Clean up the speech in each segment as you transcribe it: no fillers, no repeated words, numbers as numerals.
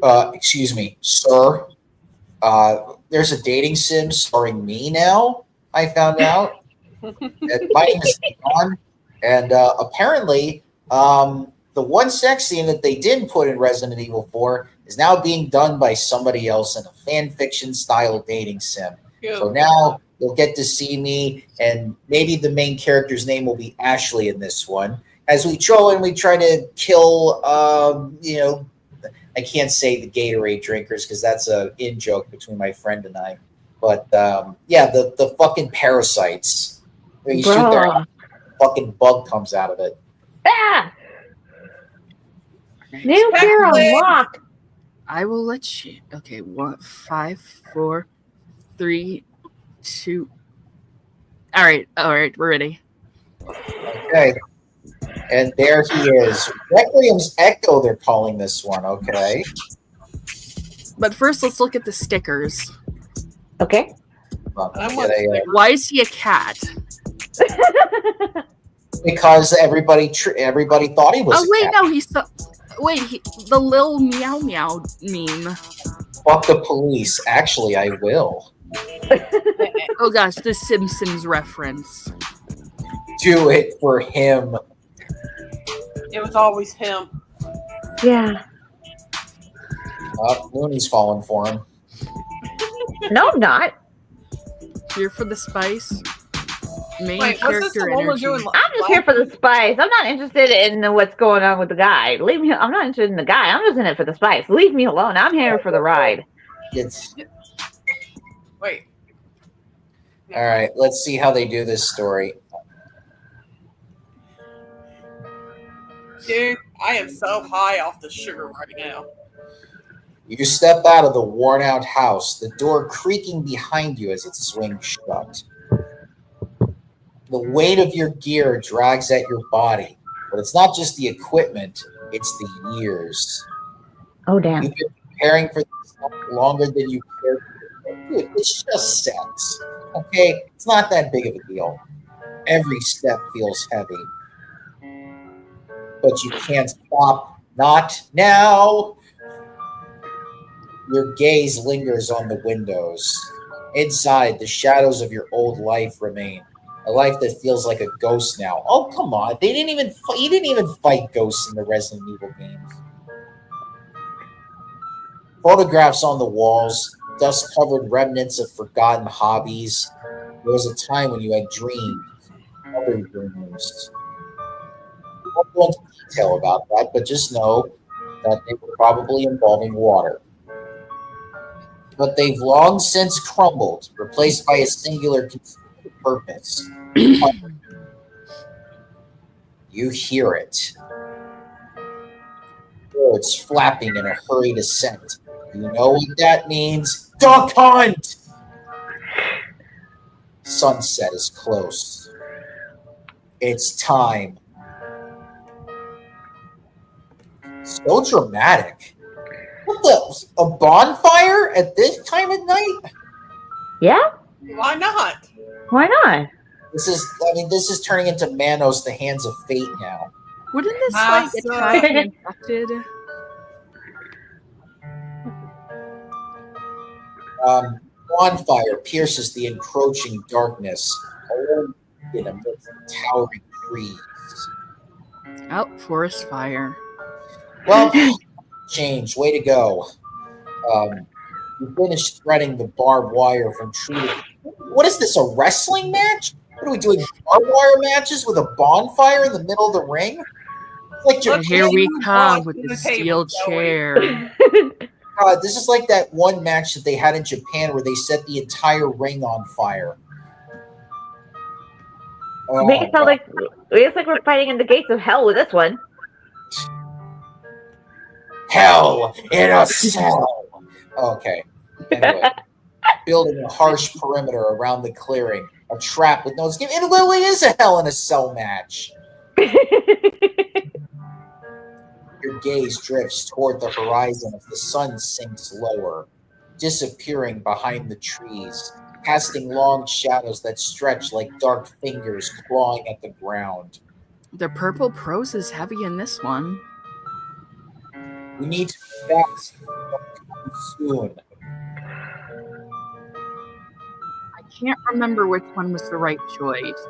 Excuse me, sir. There's a dating sim starring me now. I found out. My name is Leon, and apparently, the one sex scene that they didn't put in Resident Evil 4 is now being done by somebody else in a fan fiction style dating sim. So now you'll get to see me, and maybe the main character's name will be Ashley in this one. As we troll and we try to kill, I can't say the Gatorade drinkers because that's a in joke between my friend and I. But the fucking parasites. You shoot their fucking bug comes out of it. Ah! New gear unlocked. I will let you. Okay, 1, 5, 4, 3, 2. All right, we're ready. Okay. And there he is. Requiem's Echo, they're calling this one, okay? But first, let's look at the stickers. Okay. Why is he a cat? Because everybody thought he was. Oh wait, no, he's the. Wait, the Lil Meow Meow meme. Fuck the police. Actually, I will. Oh gosh, the Simpsons reference. Do it for him. It was always him. Yeah. Looney's falling for him. No, I'm not. Here for the spice. Wait, Character energy. I'm just here for the spice. I'm not interested in what's going on with the guy. Leave me. I'm not interested in the guy. I'm just in it for the spice. Leave me alone. I'm here for the ride. Wait. All right, let's see how they do this story. Dude, I am so high off the sugar right now. You step out of the worn-out house, the door creaking behind you as it swings shut. The weight of your gear drags at your body, but it's not just the equipment, it's the years. Oh, damn. You've been preparing for this longer than you cared for. Dude, it's just sex, okay? It's not that big of a deal. Every step feels heavy. But you can't stop. Not now. Your gaze lingers on the windows. Inside, the shadows of your old life remain. A life that feels like a ghost now. Oh, come on. He didn't even fight ghosts in the Resident Evil games. Photographs on the walls, dust-covered remnants of forgotten hobbies. There was a time when you had dreams, other dreams. I won't go into detail about that, but just know that they were probably involving water. But they've long since crumbled, replaced by a singular purpose. You hear it. Birds flapping in a hurried ascent. You know what that means? Duck hunt! Sunset is close. It's time. So dramatic. What the? A bonfire at this time of night? Yeah? Why not? Why not? This is turning into Manos, the Hands of Fate now. Wouldn't this attract the infected? Bonfire pierces the encroaching darkness, alone in amidst towering trees. Oh, forest fire. Well, change. Way to go. You finished threading the barbed wire from tree to... What is this, a wrestling match? What are we doing, barbed wire matches with a bonfire in the middle of the ring? It's like Here we come with the steel chair. This is like that one match that they had in Japan where they set the entire ring on fire. It's like we're fighting in the gates of hell with this one. Hell in a cell. Okay. Anyway, building a harsh perimeter around the clearing, a trap with no escape. It literally is a Hell in a Cell match. Your gaze drifts toward the horizon as the sun sinks lower, disappearing behind the trees, casting long shadows that stretch like dark fingers clawing at the ground. The purple prose is heavy in this one. We need to move fast. soon. I can't remember which one was the right choice.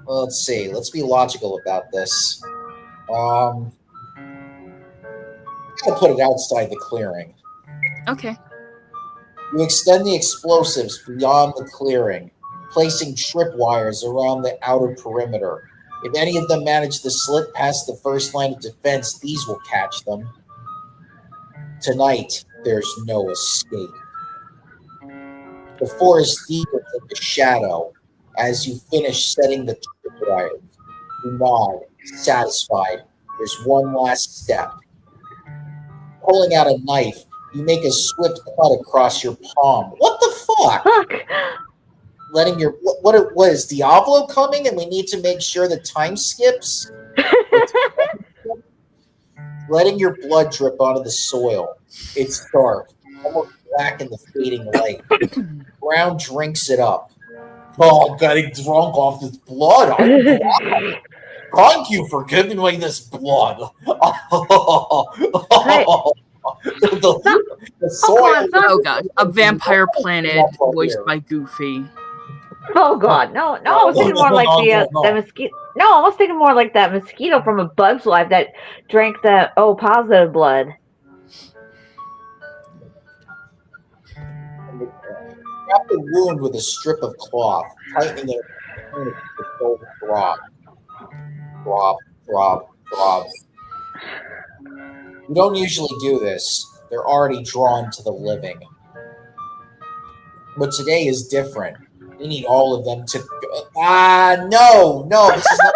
Well, let's see. Let's be logical about this. I'll put it outside the clearing. Okay. You extend the explosives beyond the clearing, placing tripwires around the outer perimeter. If any of them manage to slip past the first line of defense, these will catch them. Tonight, there's no escape. The forest deepens into shadow as you finish setting the tripwires. You nod, satisfied. There's one last step. Pulling out a knife, you make a swift cut across your palm. What the fuck? Fuck. Letting your what is Diablo coming and we need to make sure the time skips? Letting your blood drip onto the soil. It's dark, almost black in the fading light. Brown drinks it up. Oh, I'm getting drunk off this blood. I'm glad. Thank you for giving me this blood. The soil. Oh god, a vampire planet voiced by Goofy. Oh god, no! I was thinking more like the mosquito. No, I was thinking more like that mosquito from A Bug's Life that drank that O positive blood. Wrap the wound with a strip of cloth, tightening it to the throb. Throb, throb, throb. You don't usually do this. They're already drawn to the living. But today is different. We need all of them to. No, this is not.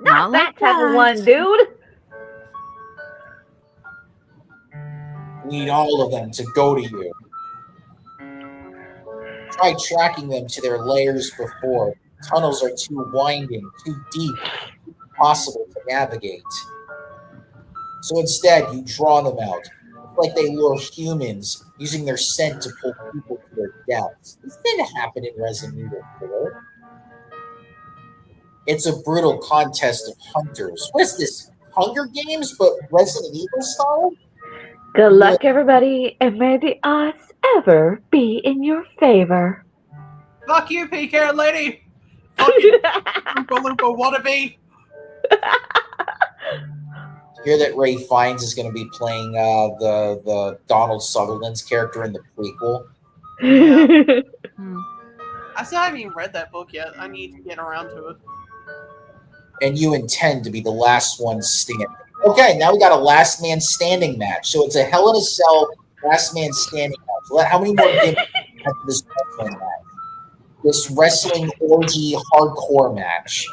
Not that type of one, dude. We need all of them to go to you. Try tracking them to their lairs before. Tunnels are too winding, too deep, impossible to navigate. So instead, you draw them out. It's like they lure humans, using their scent to pull people to their deaths. This didn't happen in Resident Evil 4. It's a brutal contest of hunters. What is this? Hunger Games, but Resident Evil style? Good luck, everybody, and may the odds ever be in your favor. Fuck you, PK lady. Fuck you, Loompa wannabe. Hear that Ray Fiennes is going to be playing the Donald Sutherland's character in the prequel. I still haven't even read that book yet. I need to get around to it. And you intend to be the last one standing. Okay, now we got a last man standing match. So it's a Hell in a Cell last man standing match. How many more games have this wrestling match? This wrestling orgy hardcore match.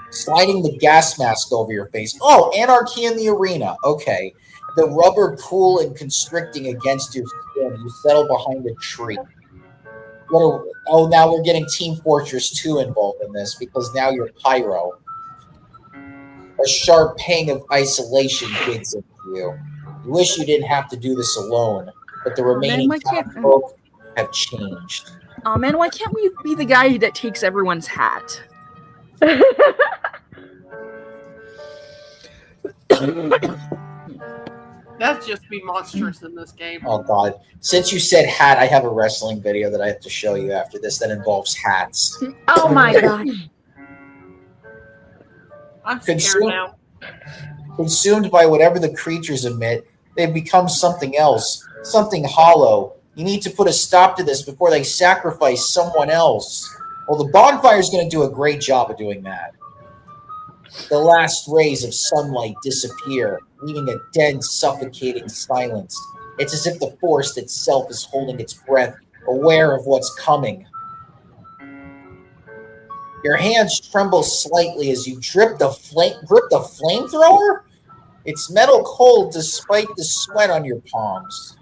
Sliding the gas mask over your face. Oh, anarchy in the arena. Okay. The rubber pull and constricting against your skin. You settle behind a tree. Now we're getting Team Fortress 2 involved in this because now you're pyro. A sharp pang of isolation digs into you. You wish you didn't have to do this alone, but the remaining folk have changed. Oh man, why can't we be the guy that takes everyone's hat? That's just be monstrous in this game. Oh god. Since you said hat, I have a wrestling video that I have to show you after this that involves hats. Oh my gosh. I'm scared now. Consumed by whatever the creatures emit, they've become something else, something hollow. You need to put a stop to this before they sacrifice someone else. Well, the bonfire is going to do a great job of doing that. The last rays of sunlight disappear, leaving a dense, suffocating silence. It's as if the forest itself is holding its breath, aware of what's coming. Your hands tremble slightly as you grip the flamethrower. It's metal cold despite the sweat on your palms.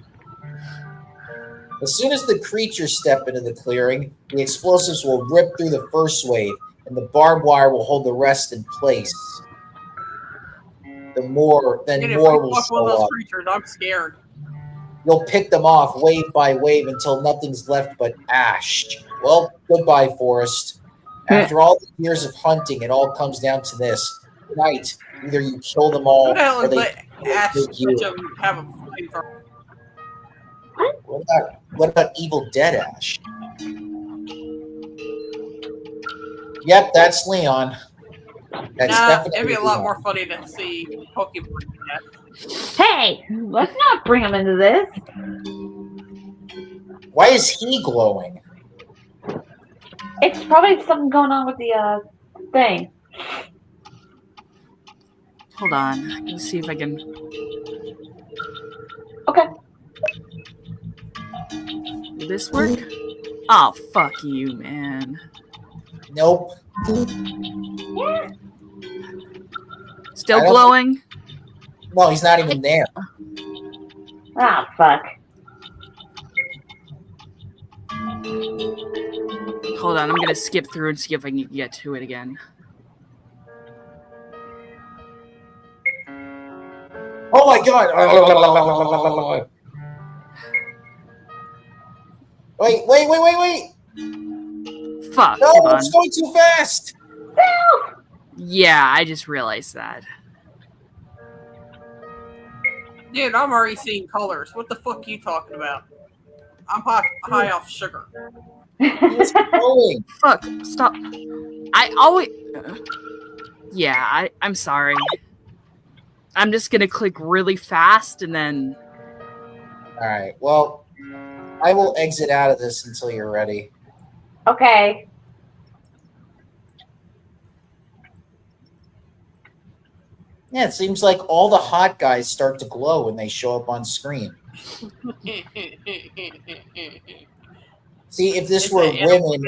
As soon as the creatures step into the clearing, the explosives will rip through the first wave, and the barbed wire will hold the rest in place. More will show up. Creatures, I'm scared. You'll pick them off wave by wave until nothing's left but ash. Well, goodbye, forest. After all the years of hunting, it all comes down to this. Tonight, Either you kill them all, Who the hell or is they let Ash take you. have a flamethrower? What about Evil Dead Ash? Yep, that's Leon. That's Nah, definitely it'd be a lot Leon. more funny to see Pokemon. Hey, let's not bring him into this. Why is he glowing? It's probably something going on with the thing. Hold on. I can see if I can. Okay. Will this work? Oh, fuck you, man. Nope. Yeah. Still I don't glowing? No, he's not even there. Ah, fuck. Hold on, I'm gonna skip through and see if I can get to it again. Oh my god! Wait! Fuck, No, hold on. it's going too fast! Yeah, I just realized that. Dude, I'm already seeing colors. What the fuck are you talking about? I'm high off sugar. He's glowing. Fuck, stop. I always... Yeah, I'm sorry. I'm just gonna click really fast and then... Alright, well, I will exit out of this until you're ready. Okay. Yeah, it seems like all the hot guys start to glow when they show up on screen. See, if this were women,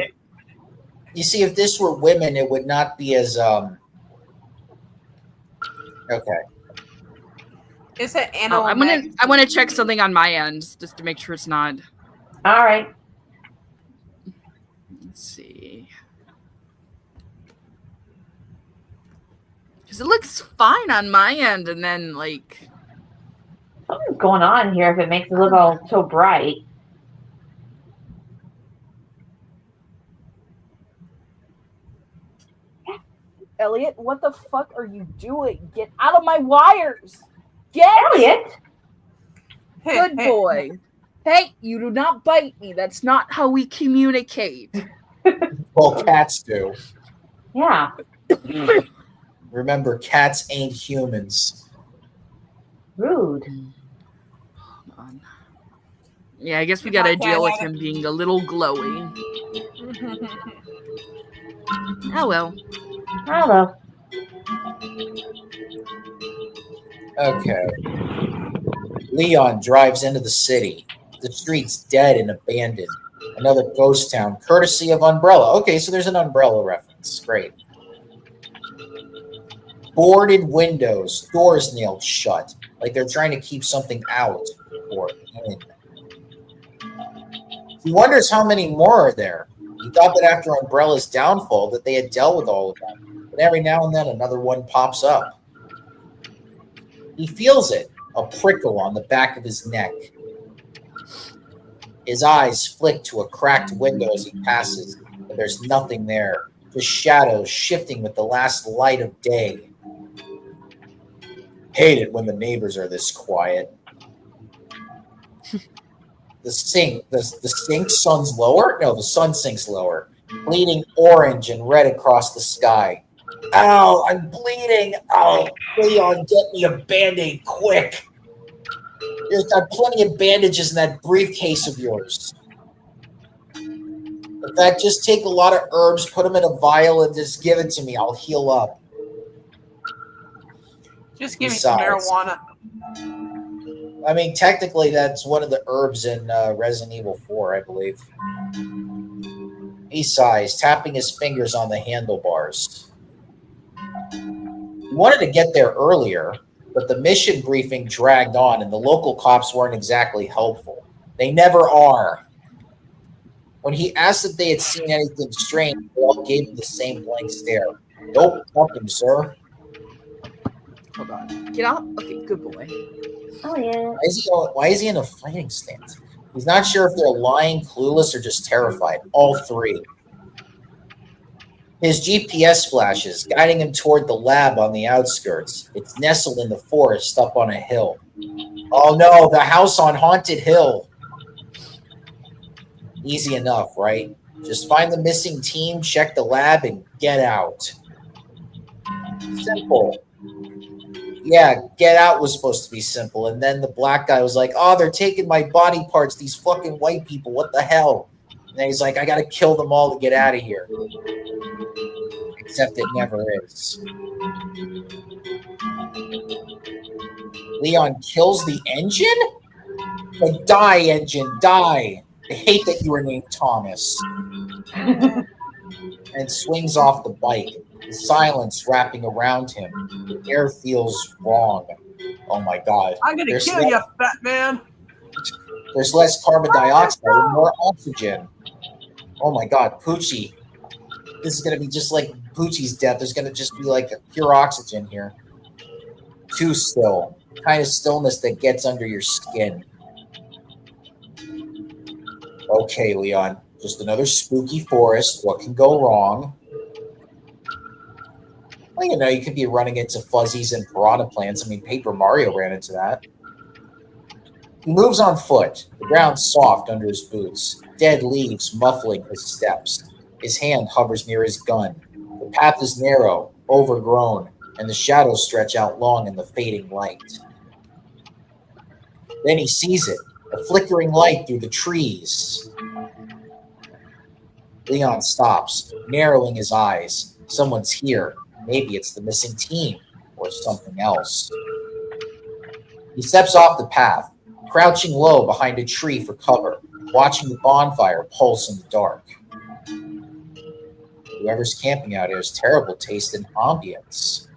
you see, if this were women, it would not be as okay. Is it Oh, I want to check something on my end just to make sure it's not. All right. Let's see. Because it looks fine on my end, and then like Something's going on here if it makes it look all so bright. Elliot, what the fuck are you doing? Get out of my wires! Get! Elliot! Good boy. Hey, you do not bite me. That's not how we communicate. Well, cats do. Yeah. Remember, cats ain't humans. Rude. hold on. Yeah, I guess we gotta deal with him being a little glowy. Oh well. Hello. Okay. Leon drives into the city. The street's dead and abandoned. Another ghost town, courtesy of Umbrella. Okay, so there's an Umbrella reference. Great. Boarded windows, doors nailed shut, like they're trying to keep something out or in. He wonders how many more are there. He thought that after Umbrella's downfall that they had dealt with all of them, but every now and then another one pops up. He feels it, a prickle on the back of his neck. His eyes flick to a cracked window as he passes, but there's nothing there, just shadows shifting with the last light of day. Hate it when the neighbors are this quiet. The sink sun's lower? No, the sun sinks lower, bleeding orange and red across the sky. Ow, I'm bleeding. Oh, Leon, get me a Band-Aid quick. There's got plenty of bandages in that briefcase of yours. In fact, just take a lot of herbs, put them in a vial, and just give it to me. I'll heal up. Just give me some marijuana. I mean, technically, that's one of the herbs in Resident Evil 4, I believe. He sighs, tapping his fingers on the handlebars. He wanted to get there earlier, but the mission briefing dragged on, and the local cops weren't exactly helpful. They never are. When he asked if they had seen anything strange, they all gave him the same blank stare. Nope, nothing, sir. Hold on. Get out. Okay, good boy. Oh, yeah. Why is he in a fighting stance? He's not sure if they're lying, clueless, or just terrified. All three. His GPS flashes, guiding him toward the lab on the outskirts. It's nestled in the forest up on a hill. Oh no, the house on Haunted Hill. Easy enough, right? Just find the missing team, check the lab, and get out. Simple. Yeah, get out was supposed to be simple. And then the black guy was like, oh, they're taking my body parts, these fucking white people. What the hell? And then he's like, I got to kill them all to get out of here. Except it never is. Leon kills the engine? Like, die, engine, die. I hate that you were named Thomas. And swings off the bike. The silence wrapping around him. The air feels wrong. Oh my god. I'm gonna kill you, fat man. There's less carbon dioxide and more oxygen. Oh my god, Poochie. This is gonna be just like Poochie's death. There's gonna just be like pure oxygen here. Too still. Kind of stillness that gets under your skin. Okay, Leon. Just another spooky forest. What can go wrong? Well, you know, you could be running into fuzzies and piranha plants. I mean, Paper Mario ran into that. He moves on foot. The ground's soft under his boots. Dead leaves muffling his steps. His hand hovers near his gun. The path is narrow, overgrown, and the shadows stretch out long in the fading light. Then he sees it, a flickering light through the trees. Leon stops, narrowing his eyes. Someone's here. Maybe it's the missing team, or something else. He steps off the path, crouching low behind a tree for cover, watching the bonfire pulse in the dark. Whoever's camping out here has terrible taste in ambience.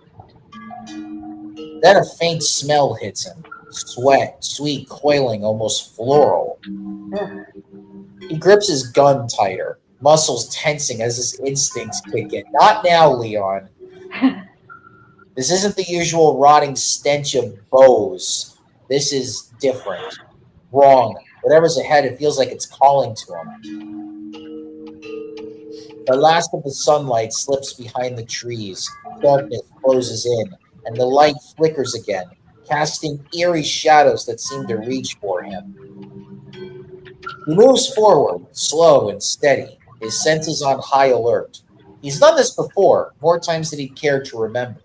Then a faint smell hits him. Sweat, sweet, coiling, almost floral. He grips his gun tighter, muscles tensing as his instincts kick in. Not now, Leon. This isn't the usual rotting stench of bows. This is different. Wrong. Whatever's ahead, it feels like it's calling to him. The last of the sunlight slips behind the trees. Darkness closes in, and the light flickers again, casting eerie shadows that seem to reach for him. He moves forward, slow and steady, his senses on high alert. He's done this before, more times than he'd care to remember.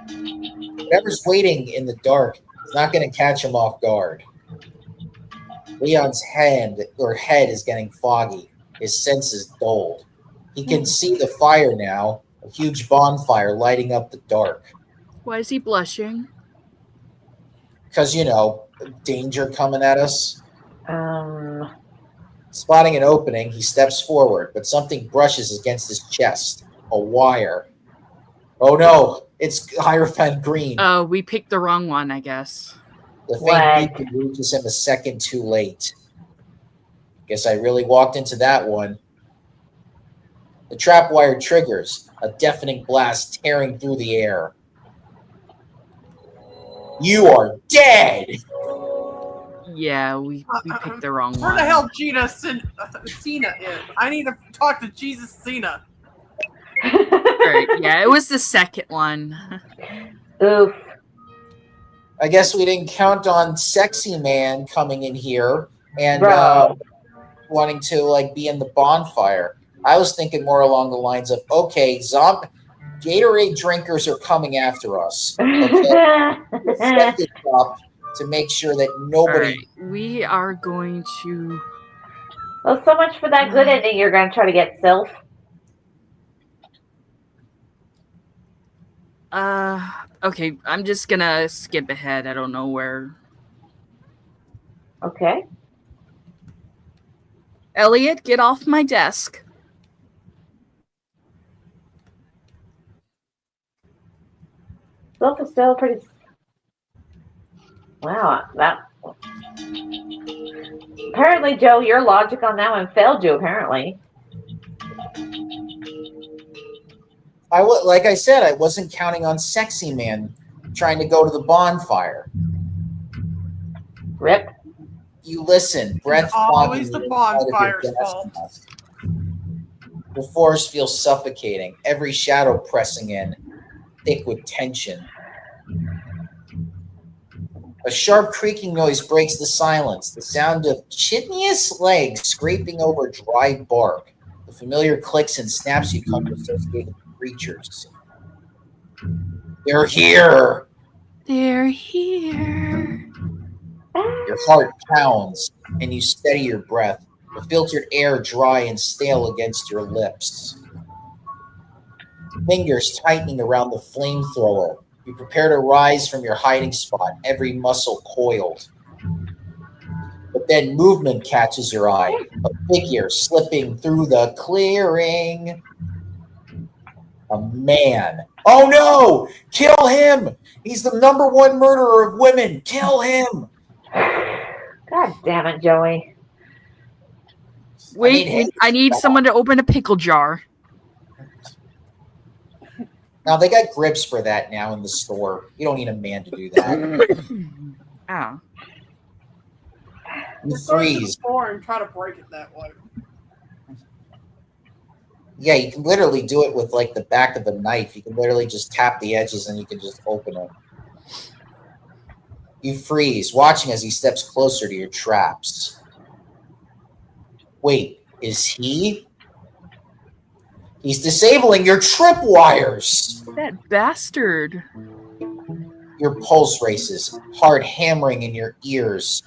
Whatever's waiting in the dark is not going to catch him off guard. Leon's head is getting foggy, his senses dulled. He can see the fire now, a huge bonfire lighting up the dark. Why is he blushing? Because, you know, danger coming at us. Spotting an opening, he steps forward, but something brushes against his chest. A wire. Oh no, it's Hierophant Green. Oh, we picked the wrong one, I guess. The faint beacon reaches him a second too late. Guess I really walked into that one. The trap wire triggers, a deafening blast tearing through the air. You are dead! Yeah, we picked the wrong one. Where the hell Cena is? I need to talk to Jesus Cena. Right, yeah, it was the second one. Oof. I guess we didn't count on Sexy Man coming in here and wanting to like be in the bonfire. I was thinking more along the lines of, okay, Gatorade drinkers are coming after us. Okay? Let's set this up to make sure that nobody... Right, we are going to... Well, so much for that good ending you're going to try to get, Sylph. Okay, I'm just gonna skip ahead. I don't know where. Okay. Elliot, get off my desk. Sylph is still pretty... Wow, that... Apparently, Joe, your logic on that one failed you, apparently. Like I said, I wasn't counting on Sexy Man trying to go to the bonfire. Rip. You listen. Breath Always the bonfire's fault. The forest feels suffocating, every shadow pressing in, thick with tension. A sharp creaking noise breaks the silence, the sound of chitneous legs scraping over dry bark. The familiar clicks and snaps you come to associate with creatures. They're here! They're here. Your heart pounds, and you steady your breath, the filtered air dry and stale against your lips. Fingers tightening around the flamethrower. You prepare to rise from your hiding spot, every muscle coiled. But then movement catches your eye, a figure slipping through the clearing. A man. Oh no! Kill him! He's the #1 murderer of women! Kill him! God damn it, Joey. Wait, I need someone to open a pickle jar. Now they got grips for that now in the store. You don't need a man to do that. Oh. You Just throw it to the freeze. floor and try to break it that way. Yeah, you can literally do it with like the back of the knife. You can literally just tap the edges and you can just open it. You freeze, watching as he steps closer to your traps. Wait, is he? He's disabling your tripwires! That bastard. Your pulse races, heart hammering in your ears.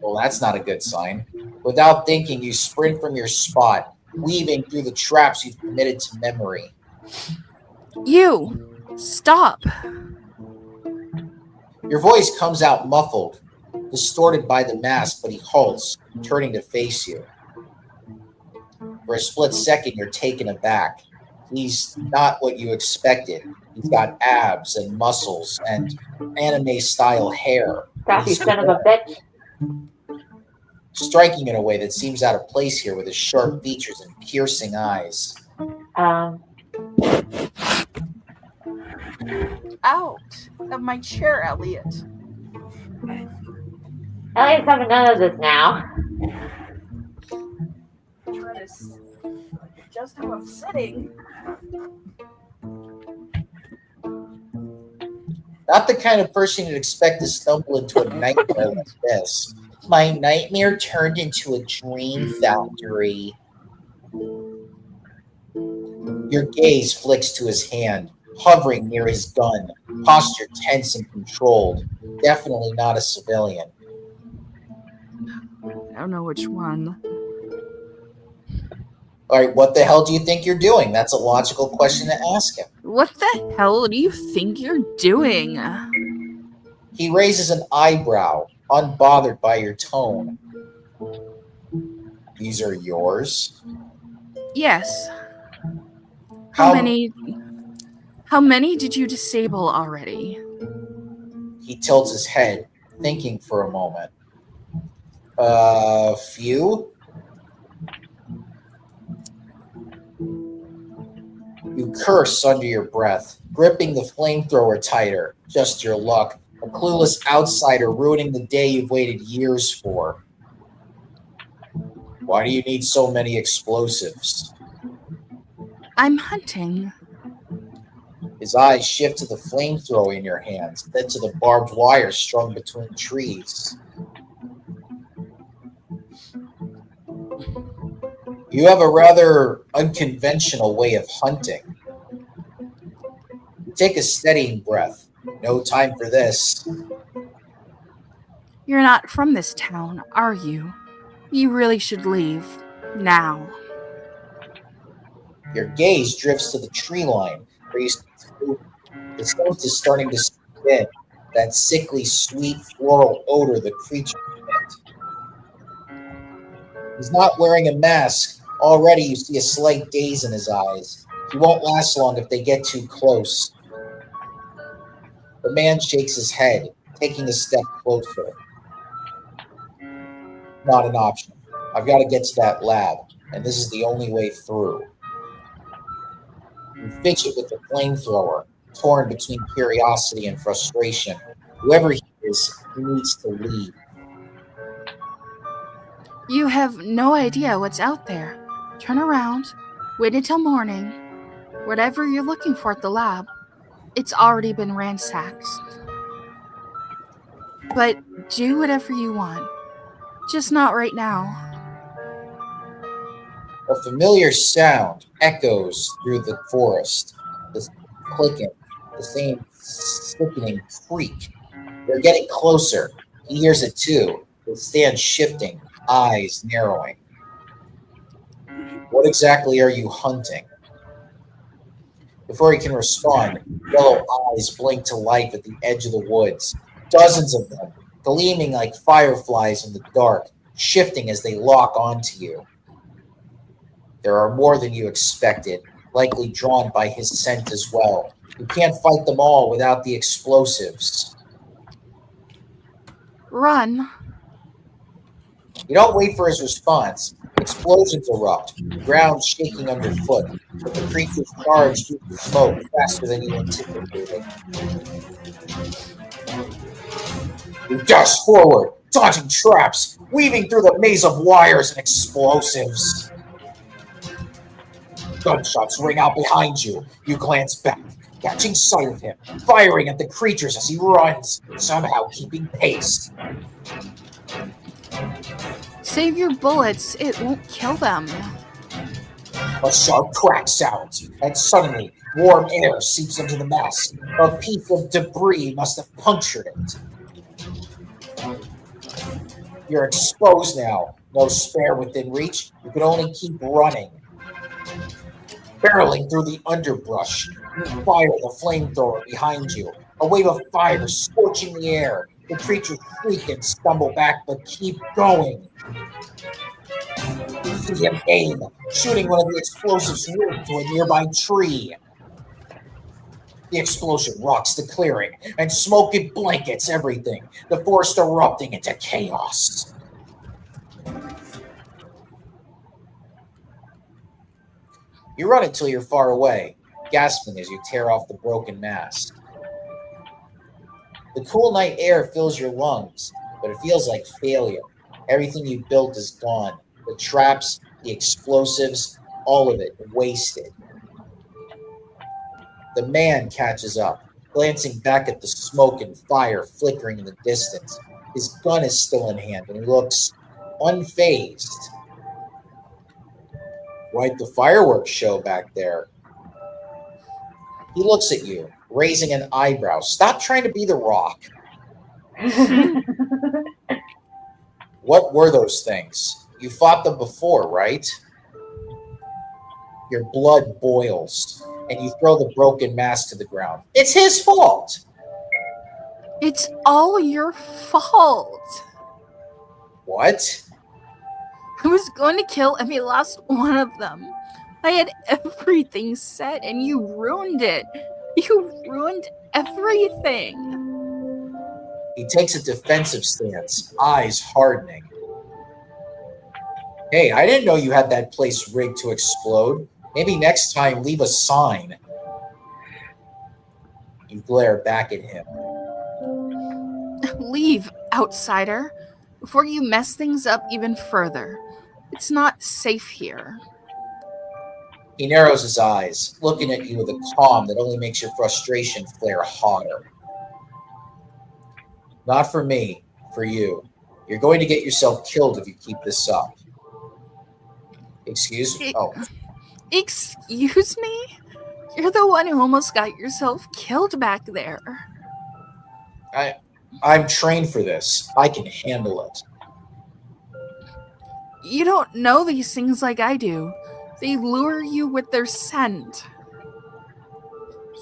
Well, that's not a good sign. Without thinking, you sprint from your spot, weaving through the traps you've committed to memory. You! Stop! Your voice comes out muffled, distorted by the mask, but he halts, turning to face you. For a split second, you're taken aback. He's not what you expected. He's got abs and muscles and anime-style hair. God, you son of a bitch. Striking in a way that seems out of place here with his sharp features and piercing eyes. Out of my chair, Elliot. Elliot's having none of this now. Try to adjust how I'm sitting. Not the kind of person you'd expect to stumble into a nightmare like this. My nightmare turned into a dream factory. Your gaze flicks to his hand, hovering near his gun, posture tense and controlled. Definitely not a civilian. I don't know which one. All right, what the hell do you think you're doing? That's a logical question to ask him. What the hell do you think you're doing? He raises an eyebrow, unbothered by your tone. These are yours? Yes. How many did you disable already? He tilts his head, thinking for a moment. A few? You curse under your breath, gripping the flamethrower tighter. Just your luck. A clueless outsider ruining the day you've waited years for. Why do you need so many explosives? I'm hunting. His eyes shift to the flamethrower in your hands, then to the barbed wire strung between trees. You have a rather unconventional way of hunting. You take a steadying breath. No time for this. You're not from this town, are you? You really should leave. Now. Your gaze drifts to the tree line, where you see the scent is starting to sink in, that sickly, sweet floral odor the creature emit. He's not wearing a mask. Already you see a slight daze in his eyes. He won't last long if they get too close. The man shakes his head, taking a step closer. Not an option. I've got to get to that lab, and this is the only way through. You fidget with the flamethrower, torn between curiosity and frustration. Whoever he is, he needs to leave. You have no idea what's out there. Turn around. Wait until morning. Whatever you're looking for at the lab, it's already been ransacked. But do whatever you want. Just not right now. A familiar sound echoes through the forest. The clicking, the same sickening creak. They're getting closer. He hears it too. They stand shifting, eyes narrowing. What exactly are you hunting? Before he can respond, yellow eyes blink to life at the edge of the woods. Dozens of them, gleaming like fireflies in the dark, shifting as they lock onto you. There are more than you expected, likely drawn by his scent as well. You can't fight them all without the explosives. Run. You don't wait for his response. Explosions erupt, ground shaking underfoot, but the creatures charge through the smoke faster than you anticipated. You dash forward, dodging traps, weaving through the maze of wires and explosives. Gunshots ring out behind you. You glance back, catching sight of him, firing at the creatures as he runs, somehow keeping pace. Save your bullets. It won't kill them. A sharp crack sounds, and suddenly warm air seeps into the mass. A piece of debris must have punctured it. You're exposed now. No spare within reach. You can only keep running. Barreling through the underbrush, you fire the flamethrower behind you. A wave of fire scorching the air. The creatures shriek and stumble back, but keep going. You see him aim, shooting one of the explosives rigged to a nearby tree. The explosion rocks the clearing, and smoke it blankets everything, the forest erupting into chaos. You run until you're far away, gasping as you tear off the broken mask. The cool night air fills your lungs, but it feels like failure. Everything you built is gone. The traps, the explosives, all of it wasted. The man catches up, glancing back at the smoke and fire flickering in the distance. His gun is still in hand, and he looks unfazed. Quite the fireworks show back there. He looks at you, raising an eyebrow. Stop trying to be the Rock. What were those things? You fought them before, right? Your blood boils, and you throw the broken mask to the ground. It's his fault! It's all your fault. What? I was going to kill every last one of them. I had everything set and you ruined it. You ruined everything. He takes a defensive stance, eyes hardening. Hey, I didn't know you had that place rigged to explode. Maybe next time leave a sign. You glare back at him. Leave, outsider, before you mess things up even further. It's not safe here. He narrows his eyes, looking at you with a calm that only makes your frustration flare hotter. Not for me, for you. You're going to get yourself killed if you keep this up. Excuse me? Oh. Excuse me? You're the one who almost got yourself killed back there. I'm trained for this. I can handle it. You don't know these things like I do. They lure you with their scent.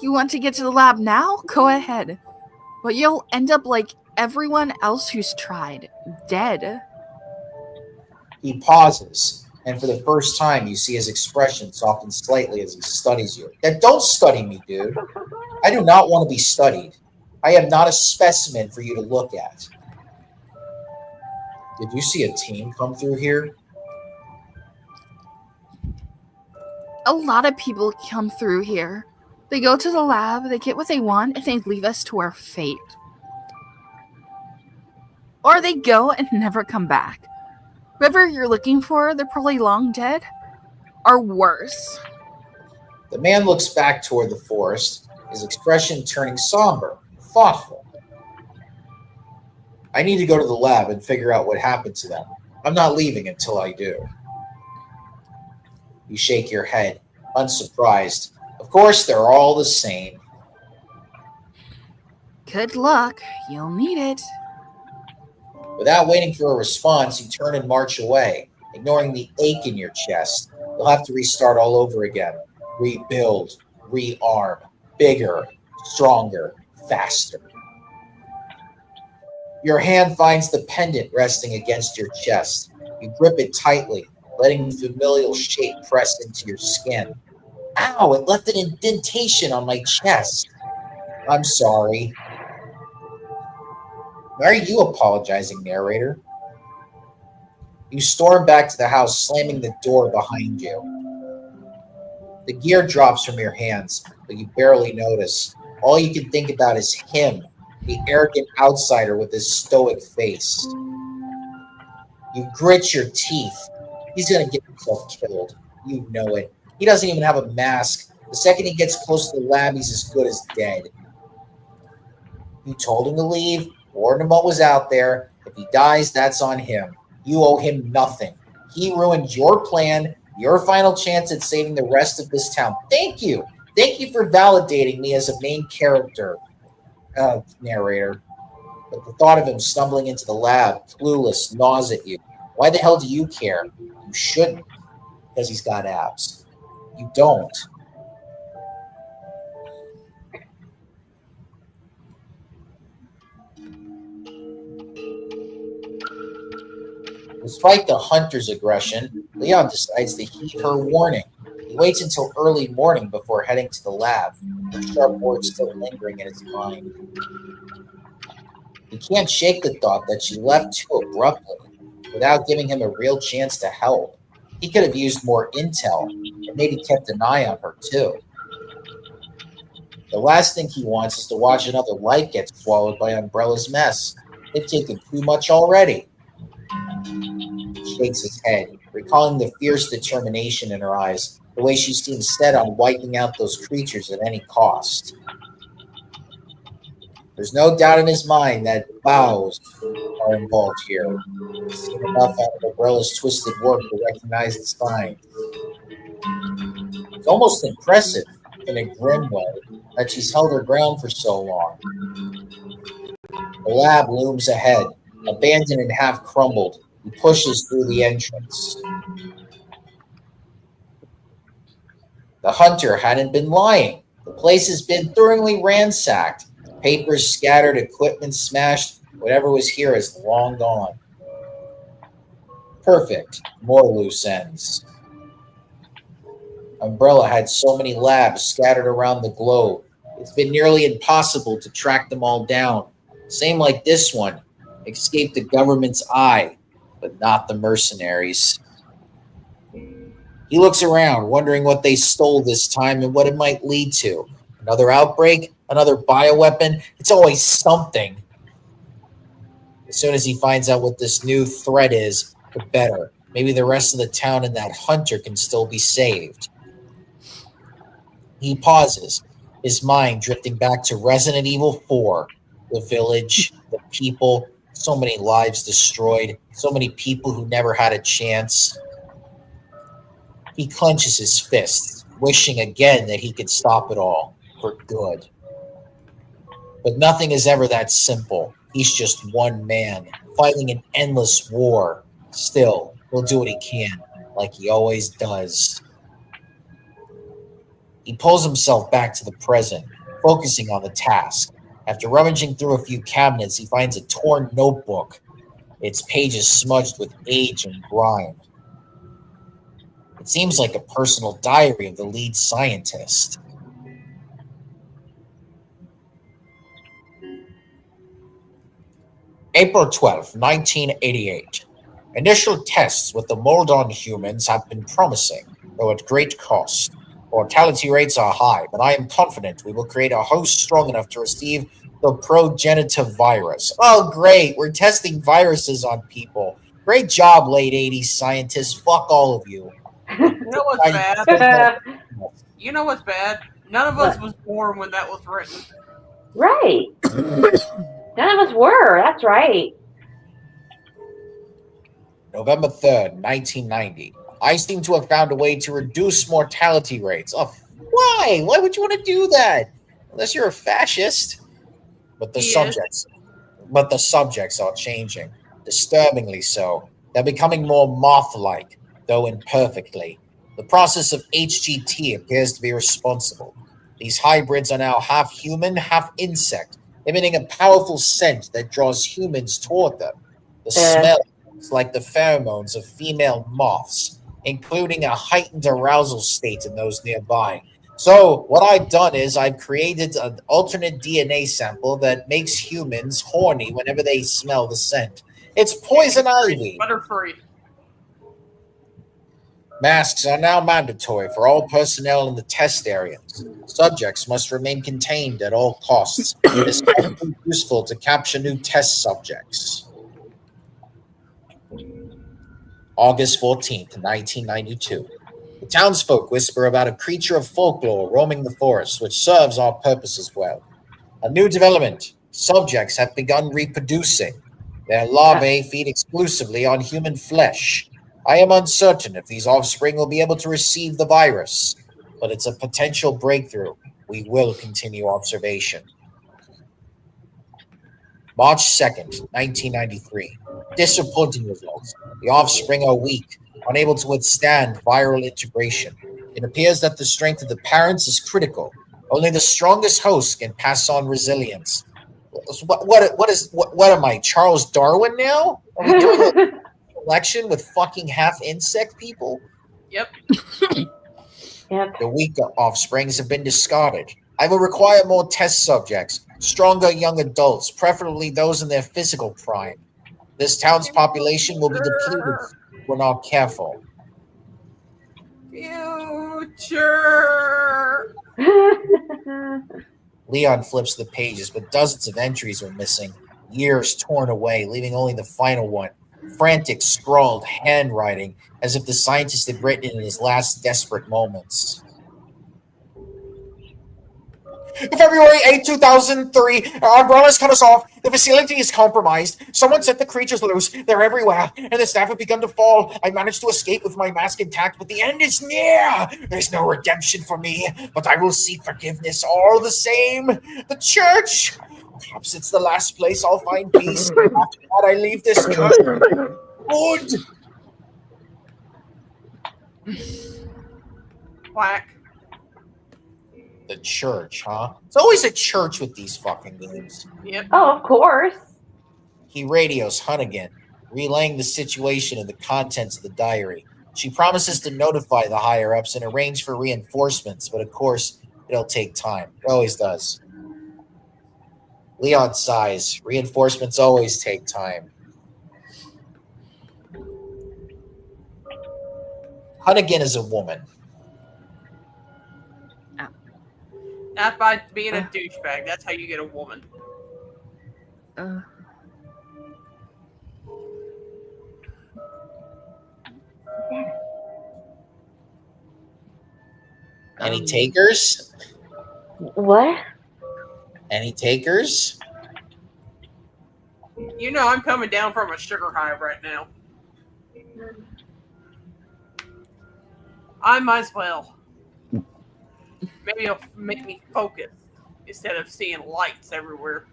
You want to get to the lab now? Go ahead. But you'll end up like everyone else who's tried. Dead. He pauses, and for the first time you see his expression soften slightly as he studies you. Now, don't study me, dude. I do not want to be studied. I am not a specimen for you to look at. Did you see a team come through here? A lot of people come through here. They go to the lab, they get what they want, and they leave us to our fate. Or they go and never come back. Whoever you're looking for, they're probably long dead. are worse. The man looks back toward the forest, his expression turning somber, thoughtful. I need to go to the lab and figure out what happened to them. I'm not leaving until I do. You shake your head, unsurprised. Of course, they're all the same. Good luck. You'll need it. Without waiting for a response, you turn and march away, ignoring the ache in your chest. You'll have to restart all over again. Rebuild, rearm, bigger, stronger, faster. Your hand finds the pendant resting against your chest. You grip it tightly, letting the familial shape press into your skin. Ow, it left an indentation on my chest. I'm sorry. Why are you apologizing, narrator? You storm back to the house, slamming the door behind you. The gear drops from your hands, but you barely notice. All you can think about is him, the arrogant outsider with his stoic face. You grit your teeth. He's going to get himself killed. You know it. He doesn't even have a mask. The second he gets close to the lab, he's as good as dead. You told him to leave, warned him what was out there. If he dies, that's on him. You owe him nothing. He ruined your plan, your final chance at saving the rest of this town. Thank you. Thank you for validating me as a main character, narrator. But the thought of him stumbling into the lab, clueless, gnaws at you. Why the hell do you care? You shouldn't, because he's got abs. You don't. Despite the hunter's aggression, Leon decides to heed her warning. He waits until early morning before heading to the lab, her sharp words still lingering in his mind. He can't shake the thought that she left too abruptly, without giving him a real chance to help. He could have used more intel, and maybe kept an eye on her too. The last thing he wants is to watch another life get swallowed by Umbrella's mess. They've taken too much already. He shakes his head, recalling the fierce determination in her eyes, the way she seemed set on wiping out those creatures at any cost. There's no doubt in his mind that bows are involved here. He's seen enough out of Umbrella's twisted work to recognize the signs. It's almost impressive, in a grim way, that she's held her ground for so long. The lab looms ahead, abandoned and half crumbled. He pushes through the entrance. The hunter hadn't been lying. The place has been thoroughly ransacked. Papers scattered, equipment smashed. Whatever was here is long gone. Perfect. More loose ends. Umbrella had so many labs scattered around the globe. It's been nearly impossible to track them all down. Same like this one. Escaped the government's eye, but not the mercenaries. He looks around, wondering what they stole this time and what it might lead to. Another outbreak? Another bioweapon? It's always something. As soon as he finds out what this new threat is, the better. Maybe the rest of the town and that hunter can still be saved. He pauses, his mind drifting back to Resident Evil 4. The village, the people, so many lives destroyed, so many people who never had a chance. He clenches his fists, wishing again that he could stop it all, for good. But nothing is ever that simple. He's just one man, fighting an endless war. Still, he'll do what he can, like he always does. He pulls himself back to the present, focusing on the task. After rummaging through a few cabinets, he finds a torn notebook, its pages smudged with age and grime. It seems like a personal diary of the lead scientist. April 12th, 1988. Initial tests with the Moldon humans have been promising, though at great cost. Mortality rates are high, but I am confident we will create a host strong enough to receive the progenitive virus. Oh, great. We're testing viruses on people. Great job, late 80s scientists. Fuck all of you. You know what's bad? You know what's bad? None of us was born when that was written. Right. None of us were. That's right. November 3rd, 1990. I seem to have found a way to reduce mortality rates. Oh, why? Why would you want to do that? Unless you're a fascist. But the He is. subjects are changing, disturbingly so. They're becoming more moth-like, though imperfectly. The process of HGT appears to be responsible. These hybrids are now half human, half insect, emitting a powerful scent that draws humans toward them. The smell is like the pheromones of female moths, including a heightened arousal state in those nearby. So what I've done is I've created an alternate DNA sample that makes humans horny whenever they smell the scent. It's poison ivy. Butterfree. Masks are now mandatory for all personnel in the test areas. Subjects must remain contained at all costs. It's especially useful to capture new test subjects. August 14th, 1992. The townsfolk whisper about a creature of folklore roaming the forest, which serves our purposes well. A new development. Subjects have begun reproducing. Their larvae feed exclusively on human flesh. I am uncertain if these offspring will be able to receive the virus, but it's a potential breakthrough. We will continue observation. March 2nd, 1993. Disappointing results. The offspring are weak, unable to withstand viral integration. It appears that the strength of the parents is critical. Only the strongest host can pass on resilience. What am I, Charles Darwin now? Are we doing an election with fucking half insect people? Yep. Yep. The weaker offsprings have been discarded. I will require more test subjects, stronger young adults, preferably those in their physical prime. This town's population will be depleted if we're not careful. Future. Leon flips the pages, but dozens of entries are missing. Years torn away, leaving only the final one. Frantic, scrawled handwriting, as if the scientist had written it in his last desperate moments. February 8, 2003. Our umbrellas cut us off. The facility is compromised. Someone set the creatures loose. They're everywhere, and the staff have begun to fall. I managed to escape with my mask intact, but the end is near. There's no redemption for me, but I will seek forgiveness all the same. The church. Perhaps it's the last place I'll find peace. After that, I leave this country. Good. Quack. The church, huh? It's always a church with these fucking games. Yep. Oh, of course. He radios Hunnigan, relaying the situation and the contents of the diary. She promises to notify the higher-ups and arrange for reinforcements, but of course, it'll take time. It always does. Leon sighs. Reinforcements always take time. Hunnigan is a woman. Not by being a douchebag. That's how you get a woman. Any takers? What? Any takers? You know I'm coming down from a sugar high right now. I might as well. Maybe it'll make me focus instead of seeing lights everywhere.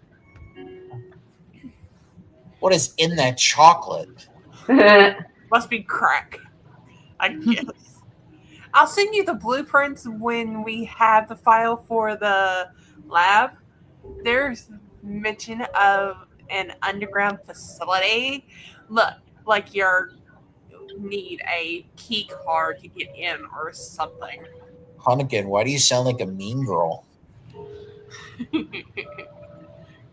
What is in that chocolate? Must be crack, I guess. I'll send you the blueprints when we have the file for the lab. There's mention of an underground facility. Look, like you need a key card to get in or something. Hunnigan, why do you sound like a mean girl?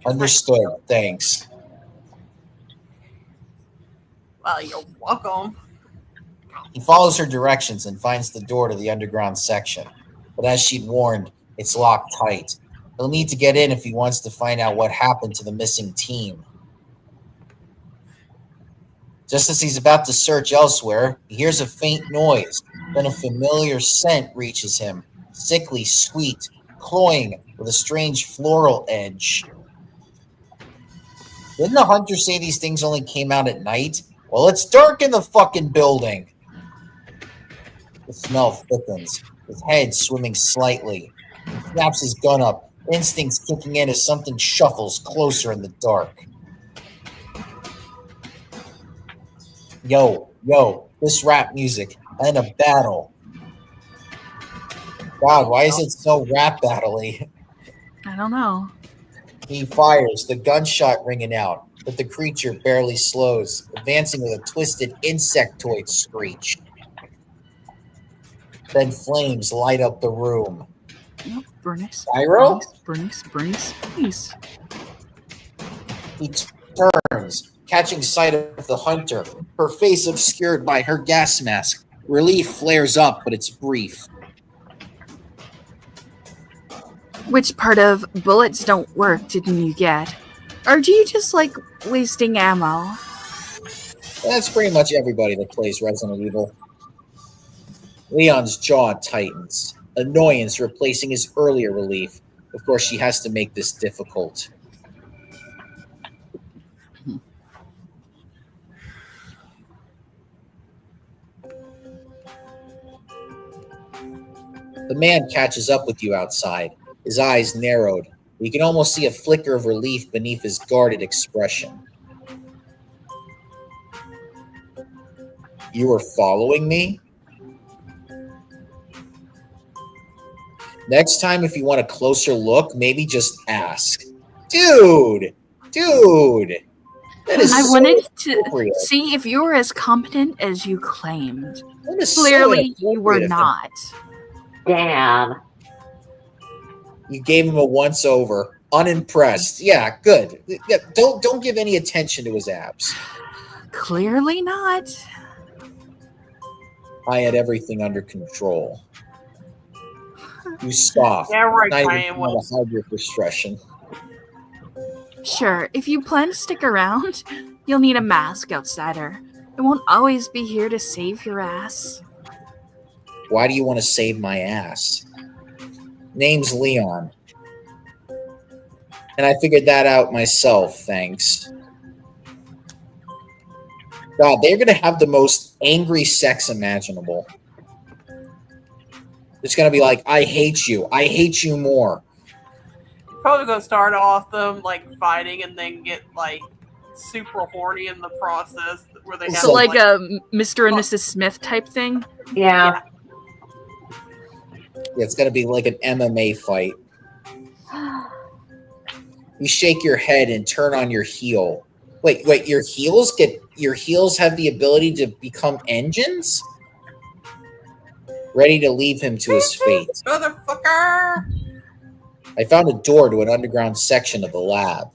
Understood. Thanks. Well, you're welcome. He follows her directions and finds the door to the underground section. But as she'd warned, it's locked tight. He'll need to get in if he wants to find out what happened to the missing team. Just as he's about to search elsewhere, he hears a faint noise. Then a familiar scent reaches him, sickly sweet, cloying with a strange floral edge. Didn't the hunter say these things only came out at night? Well, it's dark in the fucking building. The smell thickens, his head swimming slightly. He snaps his gun up, instincts kicking in as something shuffles closer in the dark. Yo, this rap music, and a battle. God, why is it so rap battle-y? I don't know. He fires, the gunshot ringing out, but the creature barely slows, advancing with a twisted insectoid screech. Then flames light up the room. Nope, Bernice. Pyro? Bernice. He turns, catching sight of the hunter, her face obscured by her gas mask. Relief flares up, but it's brief. Which part of bullets don't work didn't you get? Or do you just like wasting ammo? That's pretty much everybody that plays Resident Evil. Leon's jaw tightens, annoyance replacing his earlier relief. Of course, she has to make this difficult. The man catches up with you outside, his eyes narrowed. You can almost see a flicker of relief beneath his guarded expression. You were following me? Next time, if you want a closer look, maybe just ask. Dude! That is I so wanted to inappropriate. see if you were as competent as you claimed. That is so Clearly, you were inappropriate of him. not. Damn. You gave him a once-over. Unimpressed. Yeah, good. Yeah, don't give any attention to his abs. Clearly not. I had everything under control. You scoff. Yeah, right, Not even Brian. trying to hide your frustration. Sure, if you plan to stick around, you'll need a mask, outsider. I won't always be here to save your ass. Why do you want to save my ass? Name's Leon. And I figured that out myself, thanks. God, they're going to have the most angry sex imaginable. It's going to be like, I hate you more. Probably gonna start off them like fighting and then get like super horny in the process where they have So, like a Mr. and Mrs. Smith type thing? Yeah. Yeah, it's going to be like an MMA fight. You shake your head and turn on your heel. Wait, your heels have the ability to become engines? Ready to leave him to his fate. Motherfucker! I found a door to an underground section of the lab.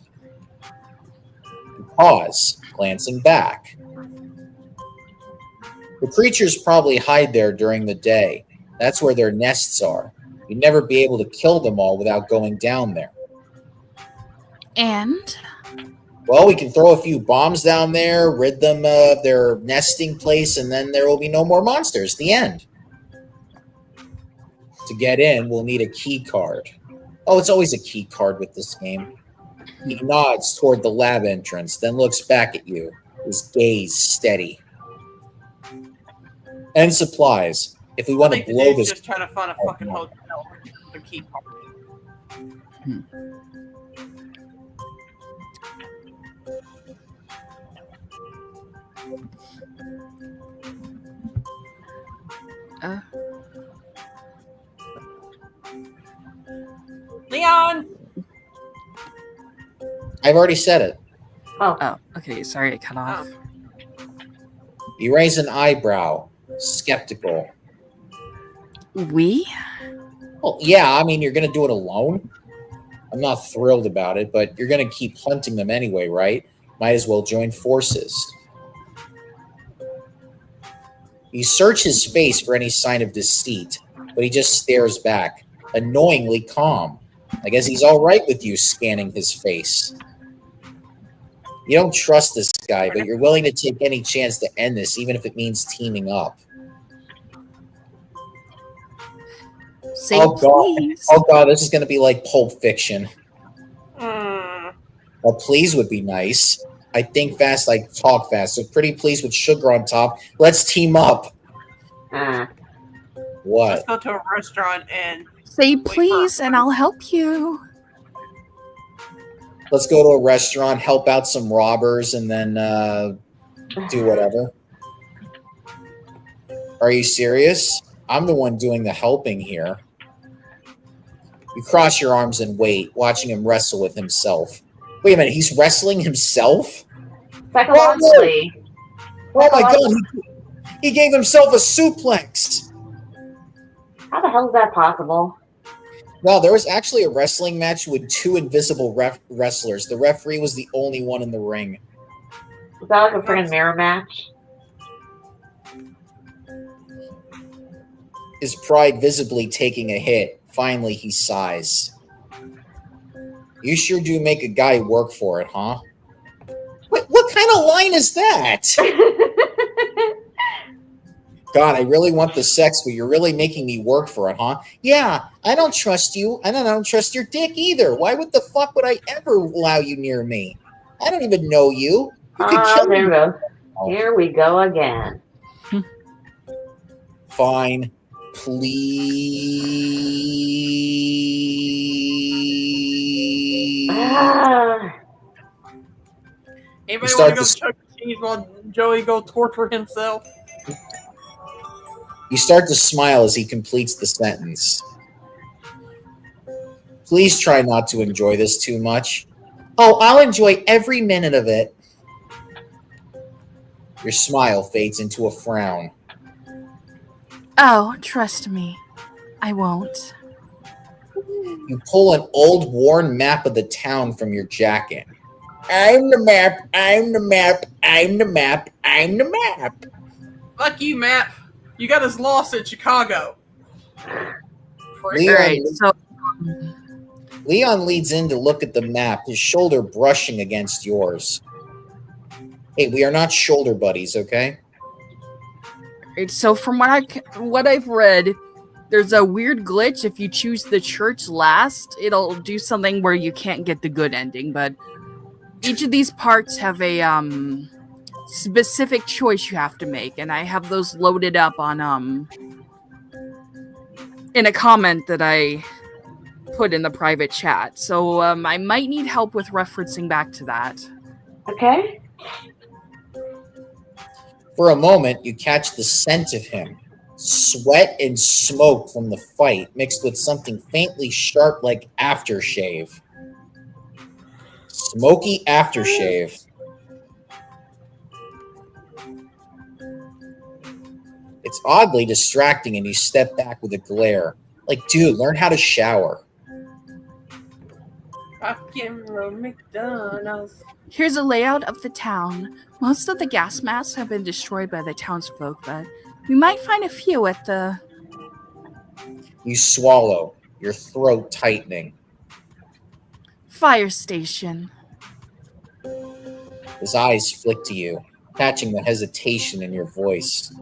You pause, glancing back. The creatures probably hide there during the day. That's where their nests are. You'd never be able to kill them all without going down there. And? Well, we can throw a few bombs down there, rid them of their nesting place, and then there will be no more monsters. The end. To get in, we'll need a key card. Oh, it's always a key card with this game. He nods toward the lab entrance, then looks back at you, his gaze steady. And supplies. If we want to blow this... just trying to find a fucking hotel to keep on. Leon! I've already said it. Oh, okay, sorry, it cut off. You raise an eyebrow, skeptical. We? Well, yeah, I mean, you're going to do it alone? I'm not thrilled about it, but you're going to keep hunting them anyway, right? Might as well join forces. You search his face for any sign of deceit, but he just stares back, annoyingly calm. I guess he's all right with you scanning his face. You don't trust this guy, but you're willing to take any chance to end this, even if it means teaming up. Say Oh god. please. Oh god, this is going to be like Pulp Fiction. Mm. Well, please would be nice. I think fast, I talk fast. So pretty please with sugar on top. Let's team up. Let's What? go to a restaurant and Say wait for please, and I'll help you. Let's go to a restaurant, help out some robbers, and then do whatever. Are you serious? I'm the one doing the helping here. You cross your arms and wait, watching him wrestle with himself. Wait a minute, he's wrestling himself? Psychologically. Oh my god, he gave himself a suplex. How the hell is that possible? No, there was actually a wrestling match with two invisible wrestlers. The referee was the only one in the ring. Is that like a freaking mirror match? His pride visibly taking a hit. Finally, he sighs. You sure do make a guy work for it, huh? What kind of line is that? God, I really want the sex, but you're really making me work for it, huh? Yeah, I don't trust you, and I don't trust your dick either. Why would the fuck would I ever allow you near me? I don't even know you. You could kill There me. we go. Here we go again. Fine. Please. Anybody start want to go to- Chuck E. Cheese while Joey go torture himself? You start to smile as he completes the sentence. Please try not to enjoy this too much. Oh, I'll enjoy every minute of it. Your smile fades into a frown. Oh, trust me. I won't. You pull an old worn map of the town from your jacket. I'm the map, I'm the map, I'm the map, I'm the map. Fuck you, Matt. You got us lost in Chicago. Leon, Alright, so Leon leads in to look at the map, his shoulder brushing against yours. Hey, we are not shoulder buddies, okay? from what I've read, there's a weird glitch. If you choose the church last, it'll do something where you can't get the good ending, but each of these parts have a specific choice you have to make, and I have those loaded up on in a comment that I put in the private chat. So I might need help with referencing back to that. Okay. For a moment, you catch the scent of him. Sweat and smoke from the fight mixed with something faintly sharp like aftershave. Smoky aftershave. It's oddly distracting and you step back with a glare. Like, dude, learn how to shower. Fucking McDonald's. Here's a layout of the town. Most of the gas masks have been destroyed by the townsfolk, but we might find a few at the... You swallow, your throat tightening. fire station. His eyes flick to you, catching the hesitation in your voice.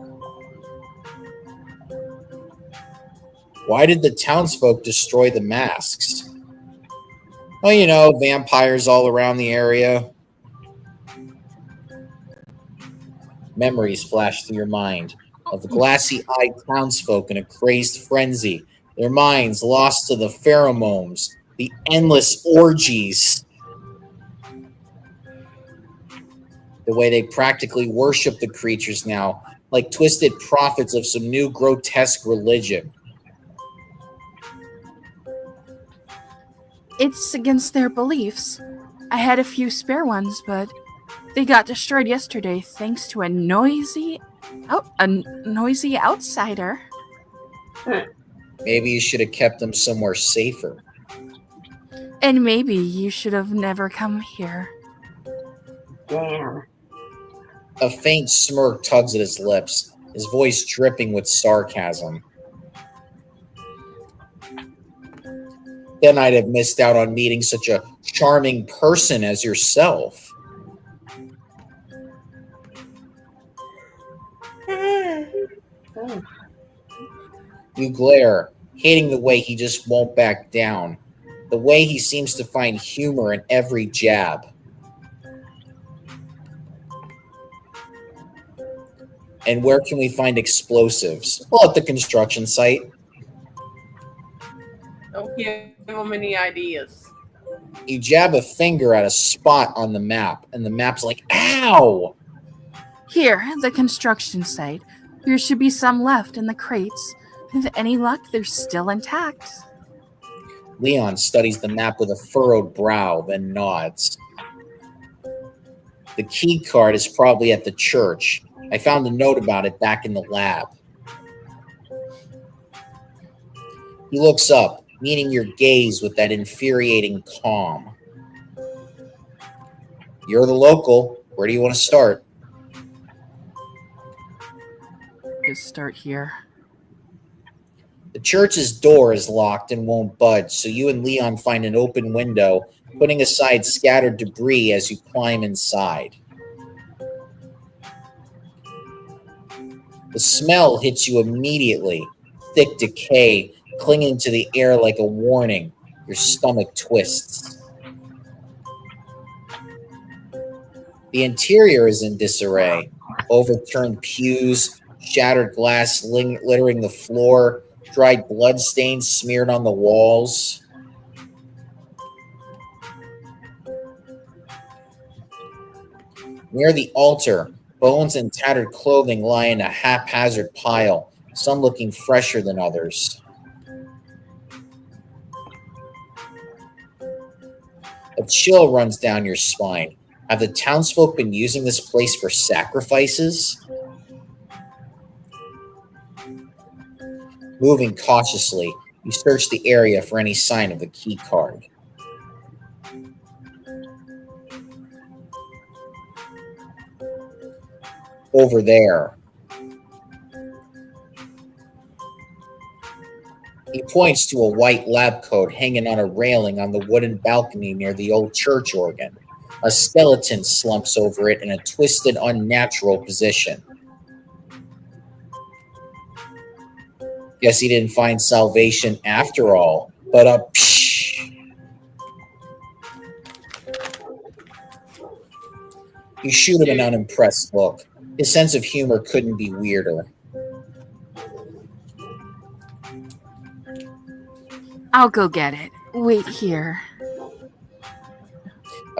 Why did the townsfolk destroy the masks? Well, you know, vampires all around the area. Memories flash through your mind of the glassy-eyed townsfolk in a crazed frenzy, their minds lost to the pheromones, the endless orgies. The way they practically worship the creatures now, like twisted prophets of some new grotesque religion. It's against their beliefs. I had a few spare ones, but they got destroyed yesterday thanks to a noisy outsider. Maybe you should have kept them somewhere safer. And maybe you should have never come here. Damn. A faint smirk tugs at his lips, his voice dripping with sarcasm. Then I'd have missed out on meeting such a charming person as yourself. Oh. You glare, hating the way he just won't back down, the way he seems to find humor in every jab. And where can we find explosives? Well, at the construction site. Don't give them any ideas. You jab a finger at a spot on the map, and the map's like, ow! Here, the construction site. There should be some left in the crates. With any luck, they're still intact. Leon studies the map with a furrowed brow, then nods. The key card is probably at the church. I found a note about it back in the lab. He looks up, meeting your gaze with that infuriating calm. You're the local. Where do you want to start? Just start here. The church's door is locked and won't budge, so you and Leon find an open window, putting aside scattered debris as you climb inside. The smell hits you immediately, thick decay clinging to the air like a warning. Your stomach twists. The interior is in disarray. Overturned pews, shattered glass littering the floor, dried blood stains smeared on the walls. Near the altar, bones and tattered clothing lie in a haphazard pile, some looking fresher than others. A chill runs down your spine. Have the townsfolk been using this place for sacrifices? Moving cautiously, you search the area for any sign of the key card. Over there. He points to a white lab coat hanging on a railing on the wooden balcony near the old church organ. A skeleton slumps over it in a twisted, unnatural position. Guess he didn't find salvation after all. But psh. You shoot him an unimpressed look. His sense of humor couldn't be weirder. I'll go get it. Wait here.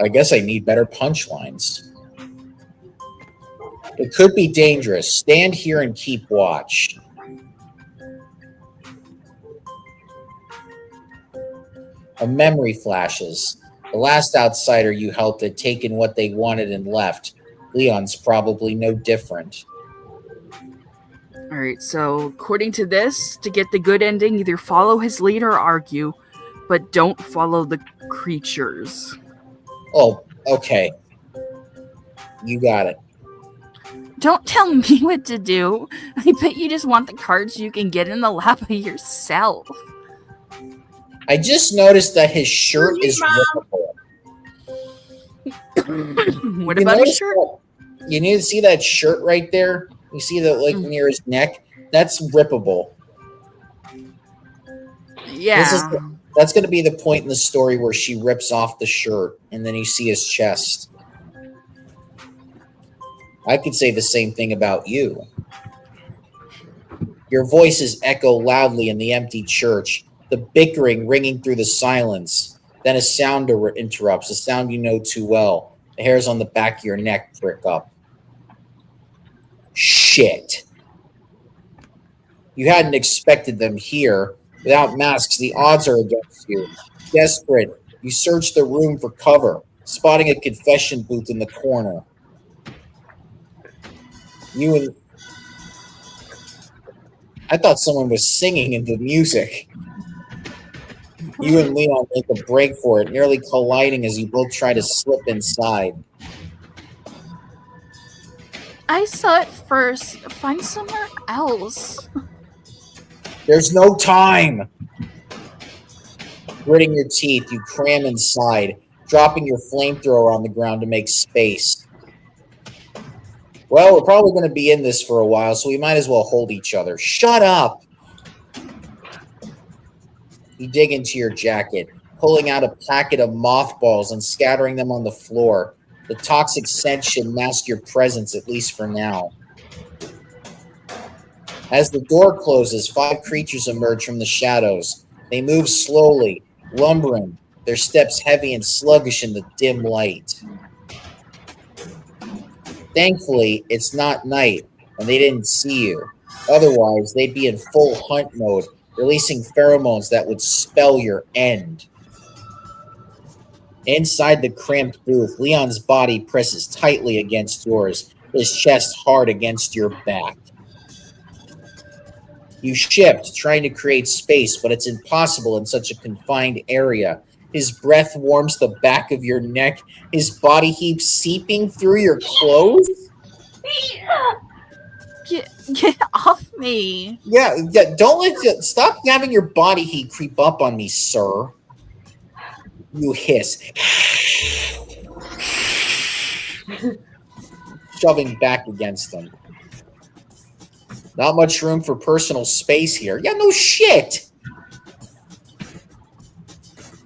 I guess I need better punchlines. It could be dangerous. Stand here and keep watch. A memory flashes. The last outsider you helped had taken what they wanted and left. Leon's probably no different. All right, so according to this, to get the good ending, either follow his lead or argue, but don't follow the creatures. Oh, okay. You got it. Don't tell me what to do. I bet you just want the cards you can get in the lab by yourself. I just noticed that his shirt is rippable. What about his shirt? You need to see that shirt right there? You see that, like, near his neck? That's rippable. Yeah. That's going to be the point in the story where she rips off the shirt, and then you see his chest. I could say the same thing about you. Your voices echo loudly in the empty church, the bickering ringing through the silence. Then a sound interrupts, a sound you know too well. The hairs on the back of your neck prick up. Shit. You hadn't expected them here. Without masks, the odds are against you. Desperate, you search the room for cover, spotting a confession booth in the corner. I thought someone was singing into the music. You and Leon make a break for it, nearly colliding as you both try to slip inside. I saw it first. Find somewhere else. There's no time! Gritting your teeth, you cram inside, dropping your flamethrower on the ground to make space. Well, we're probably going to be in this for a while, so we might as well hold each other. Shut up! You dig into your jacket, pulling out a packet of mothballs and scattering them on the floor. The toxic scent should mask your presence, at least for now. As the door closes, 5 creatures emerge from the shadows. They move slowly, lumbering, their steps heavy and sluggish in the dim light. Thankfully, it's not night, and they didn't see you. Otherwise, they'd be in full hunt mode, releasing pheromones that would spell your end. Inside the cramped booth, Leon's body presses tightly against yours, his chest hard against your back. You shift, trying to create space, but it's impossible in such a confined area. His breath warms the back of your neck, his body heat seeping through your clothes. Get off me. Yeah, stop having your body heat creep up on me, sir. You hiss, shoving back against him. Not much room for personal space here. Yeah, no shit.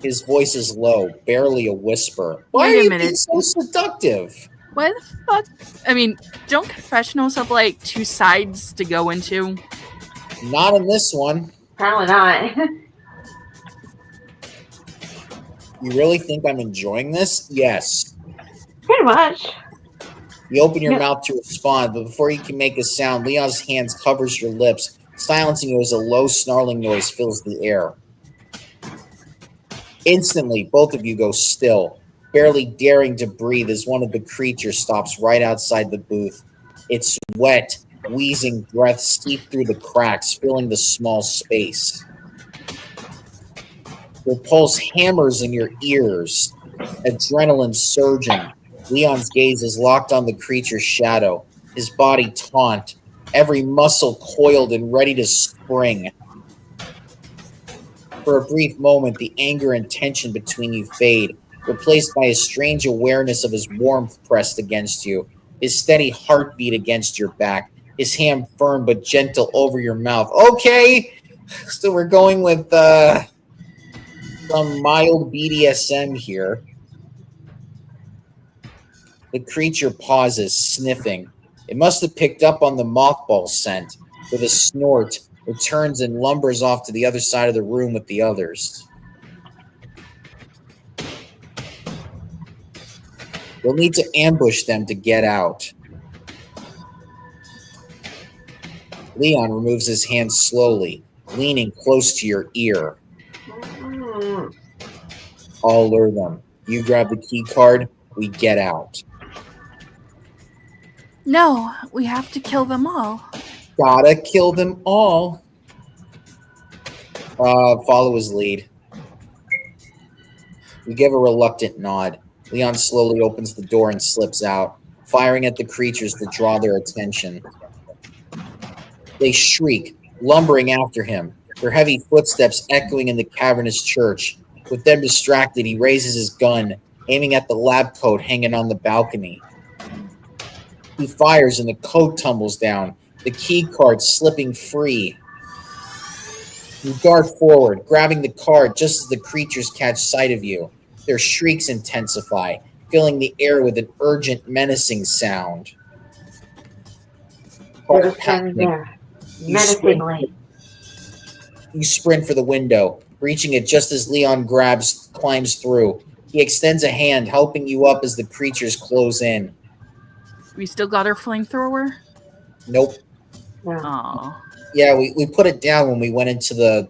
His voice is low, barely a whisper. Why Wait are a you minute. being so seductive? What the fuck? I mean, don't confessionals have like 2 sides to go into? Not in this one. Probably not. You really think I'm enjoying this? Yes. Pretty much. You open your Yeah. mouth to respond, but before you can make a sound, Leon's hands covers your lips, silencing you as a low snarling noise fills the air. Instantly, both of you go still, barely daring to breathe as one of the creatures stops right outside the booth. Its wet, wheezing breath seep through the cracks, filling the small space. Your pulse hammers in your ears, adrenaline surging. Leon's gaze is locked on the creature's shadow, his body taut, every muscle coiled and ready to spring. For a brief moment, the anger and tension between you fade, replaced by a strange awareness of his warmth pressed against you, his steady heartbeat against your back, his hand firm but gentle over your mouth. Okay, so we're going with some mild BDSM here. The creature pauses, sniffing. It must have picked up on the mothball scent. With a snort, it turns and lumbers off to the other side of the room with the others. You'll need to ambush them to get out. Leon removes his hand slowly, leaning close to your ear. I'll lure them. You grab the key card, we get out. No, we have to kill them all. Gotta kill them all. Follow his lead. We give a reluctant nod. Leon slowly opens the door and slips out, firing at the creatures to draw their attention. They shriek, lumbering after him, their heavy footsteps echoing in the cavernous church. With them distracted, he raises his gun, aiming at the lab coat hanging on the balcony. He fires and the coat tumbles down, the key card slipping free. You dart forward, grabbing the card just as the creatures catch sight of you. Their shrieks intensify, filling the air with an urgent, menacing sound. They're Heart just standing pounding. there, menacingly. You sprint for the window, reaching it just as Leon climbs through. He extends a hand, helping you up as the creatures close in. We still got our flamethrower? Nope. No. Oh. Yeah, we put it down when we went into the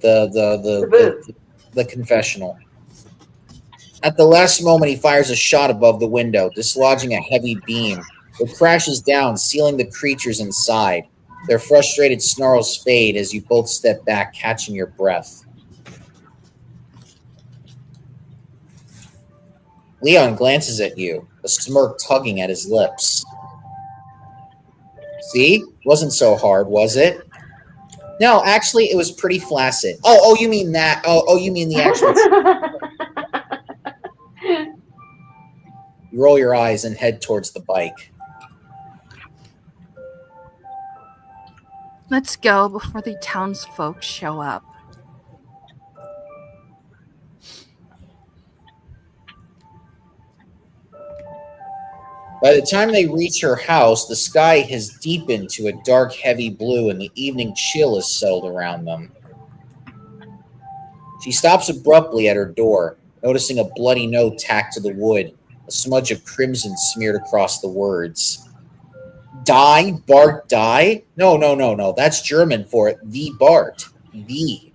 confessional. At the last moment, he fires a shot above the window, dislodging a heavy beam. It crashes down, sealing the creatures inside. Their frustrated snarls fade as you both step back, catching your breath. Leon glances at you, a smirk tugging at his lips. See? Wasn't so hard, was it? No, actually, it was pretty flaccid. Oh, you mean that? Oh, you mean the actual... You roll your eyes and head towards the bike. Let's go before the townsfolk show up. By the time they reach her house, the sky has deepened to a dark, heavy blue, and the evening chill has settled around them. She stops abruptly at her door, noticing a bloody note tacked to the wood, a smudge of crimson smeared across the words. Die? Bart, die? No, no, no, no. That's German for it. The Bart. The.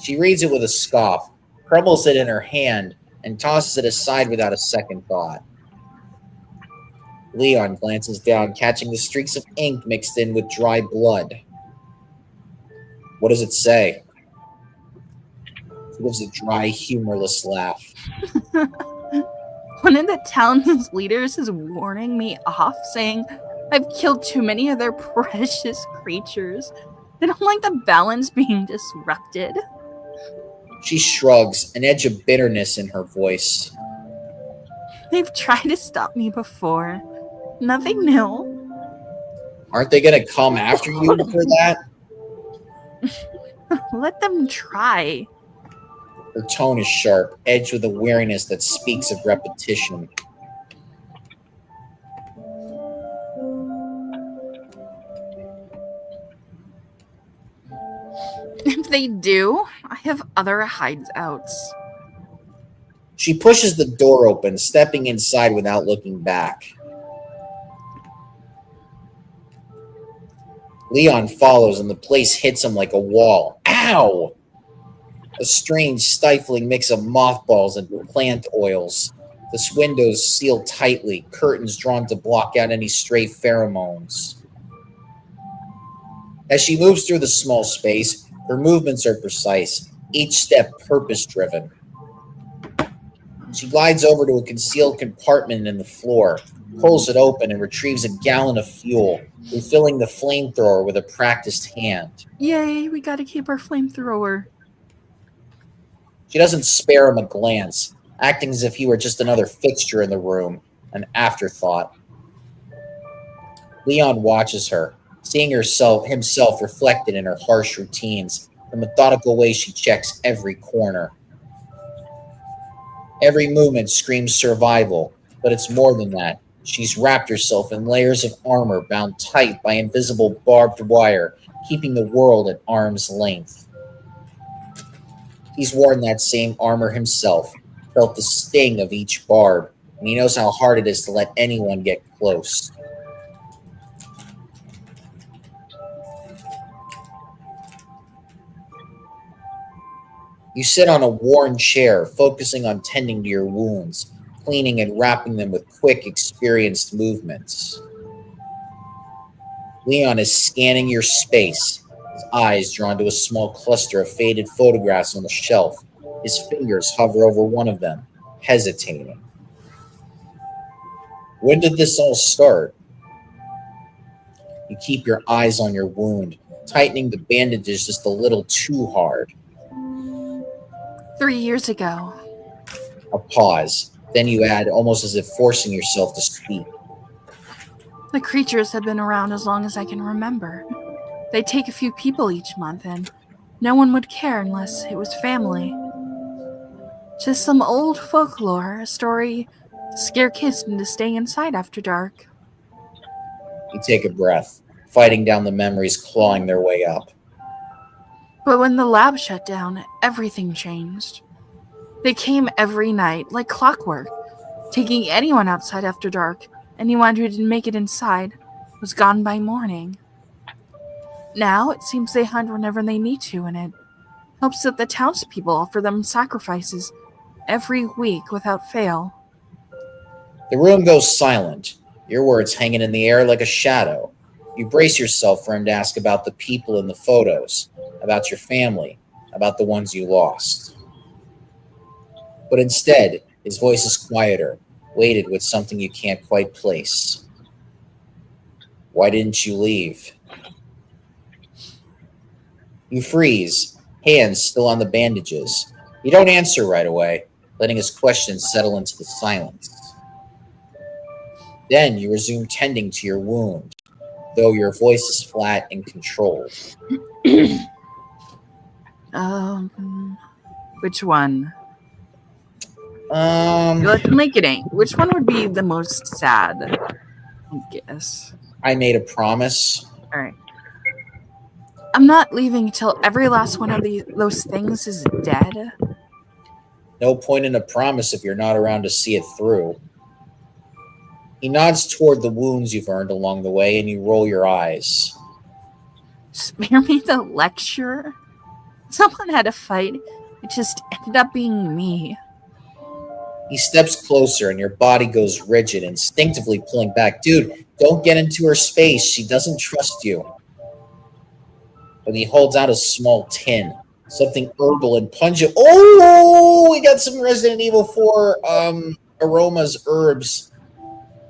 She reads it with a scoff, crumbles it in her hand, and tosses it aside without a second thought. Leon glances down, catching the streaks of ink mixed in with dry blood. What does it say? She gives a dry, humorless laugh. One of the town's leaders is warning me off, saying I've killed too many of their precious creatures. They don't like the balance being disrupted. She shrugs, an edge of bitterness in her voice. They've tried to stop me before. Nothing new. Aren't they going to come after you for that? Let them try. Her tone is sharp, edged with a weariness that speaks of repetition. If they do, I have other hideouts. She pushes the door open, stepping inside without looking back. Leon follows, and the place hits him like a wall. Ow! A strange, stifling mix of mothballs and plant oils. The windows sealed tightly, curtains drawn to block out any stray pheromones. As she moves through the small space, her movements are precise, each step purpose-driven. She glides over to a concealed compartment in the floor, pulls it open, and retrieves a gallon of fuel, refilling the flamethrower with a practiced hand. Yay, we gotta keep our flamethrower. She doesn't spare him a glance, acting as if he were just another fixture in the room, an afterthought. Leon watches her, seeing himself reflected in her harsh routines, the methodical way she checks every corner. Every movement screams survival, but it's more than that. She's wrapped herself in layers of armor bound tight by invisible barbed wire, keeping the world at arm's length. He's worn that same armor himself, felt the sting of each barb, and he knows how hard it is to let anyone get close. You sit on a worn chair, focusing on tending to your wounds, cleaning and wrapping them with quick, experienced movements. Leon is scanning your space, his eyes drawn to a small cluster of faded photographs on the shelf. His fingers hover over one of them, hesitating. When did this all start? You keep your eyes on your wound, tightening the bandages just a little too hard. 3 years ago. A pause. Then you add, almost as if forcing yourself to speak. The creatures have been around as long as I can remember. They take a few people each month, and no one would care unless it was family. Just some old folklore, a story to scare kids into staying inside after dark. You take a breath, fighting down the memories clawing their way up. But when the lab shut down, everything changed. They came every night, like clockwork, taking anyone outside after dark. Anyone who didn't make it inside was gone by morning. Now it seems they hunt whenever they need to, and it helps that the townspeople offer them sacrifices every week without fail. The room goes silent, your words hanging in the air like a shadow. You brace yourself for him to ask about the people in the photos, about your family, about the ones you lost. But instead, his voice is quieter, weighted with something you can't quite place. Why didn't you leave? You freeze, hands still on the bandages. You don't answer right away, letting his questions settle into the silence. Then you resume tending to your wound, though your voice is flat and controlled. Which one? Let's make it 8. Which one would be the most sad? I guess. I made a promise. All right. I'm not leaving till every last one of those things is dead. No point in a promise if you're not around to see it through. He nods toward the wounds you've earned along the way, and you roll your eyes. Spare me the lecture. Someone had a fight. It just ended up being me. He steps closer, and your body goes rigid, instinctively pulling back. Dude, don't get into her space. She doesn't trust you. But he holds out a small tin, something herbal and pungent. Oh, we got some Resident Evil 4 aromas, herbs,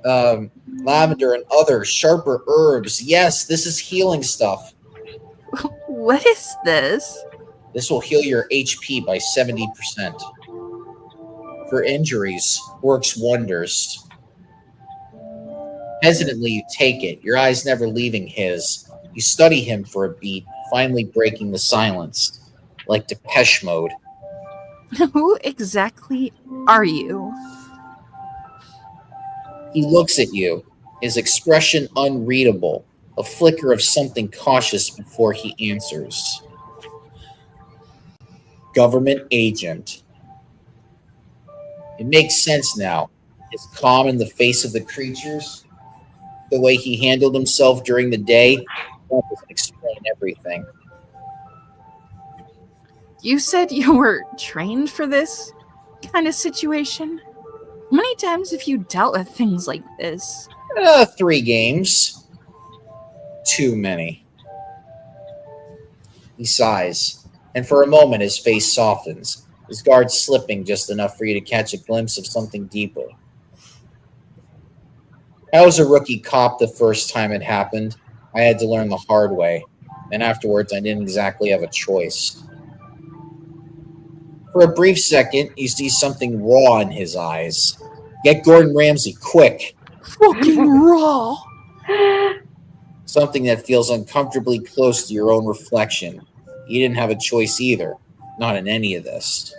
lavender, and other sharper herbs. Yes, this is healing stuff. What is this? This will heal your HP by 70%. For injuries, works wonders. Hesitantly, you take it, your eyes never leaving his. You study him for a beat, finally breaking the silence, like Depeche Mode. Who exactly are you? He looks at you, his expression unreadable, a flicker of something cautious before he answers. Government agent. It makes sense now. His calm in the face of the creatures, the way he handled himself during the day, that doesn't explain everything. You said you were trained for this kind of situation? How many times have you dealt with things like this? 3 games. Too many. He sighs, and for a moment his face softens, his guard slipping just enough for you to catch a glimpse of something deeper. I was a rookie cop the first time it happened. I had to learn the hard way, and afterwards I didn't exactly have a choice. For a brief second, you see something raw in his eyes. Get Gordon Ramsay, quick! Fucking raw! Something that feels uncomfortably close to your own reflection. You didn't have a choice either. Not in any of this.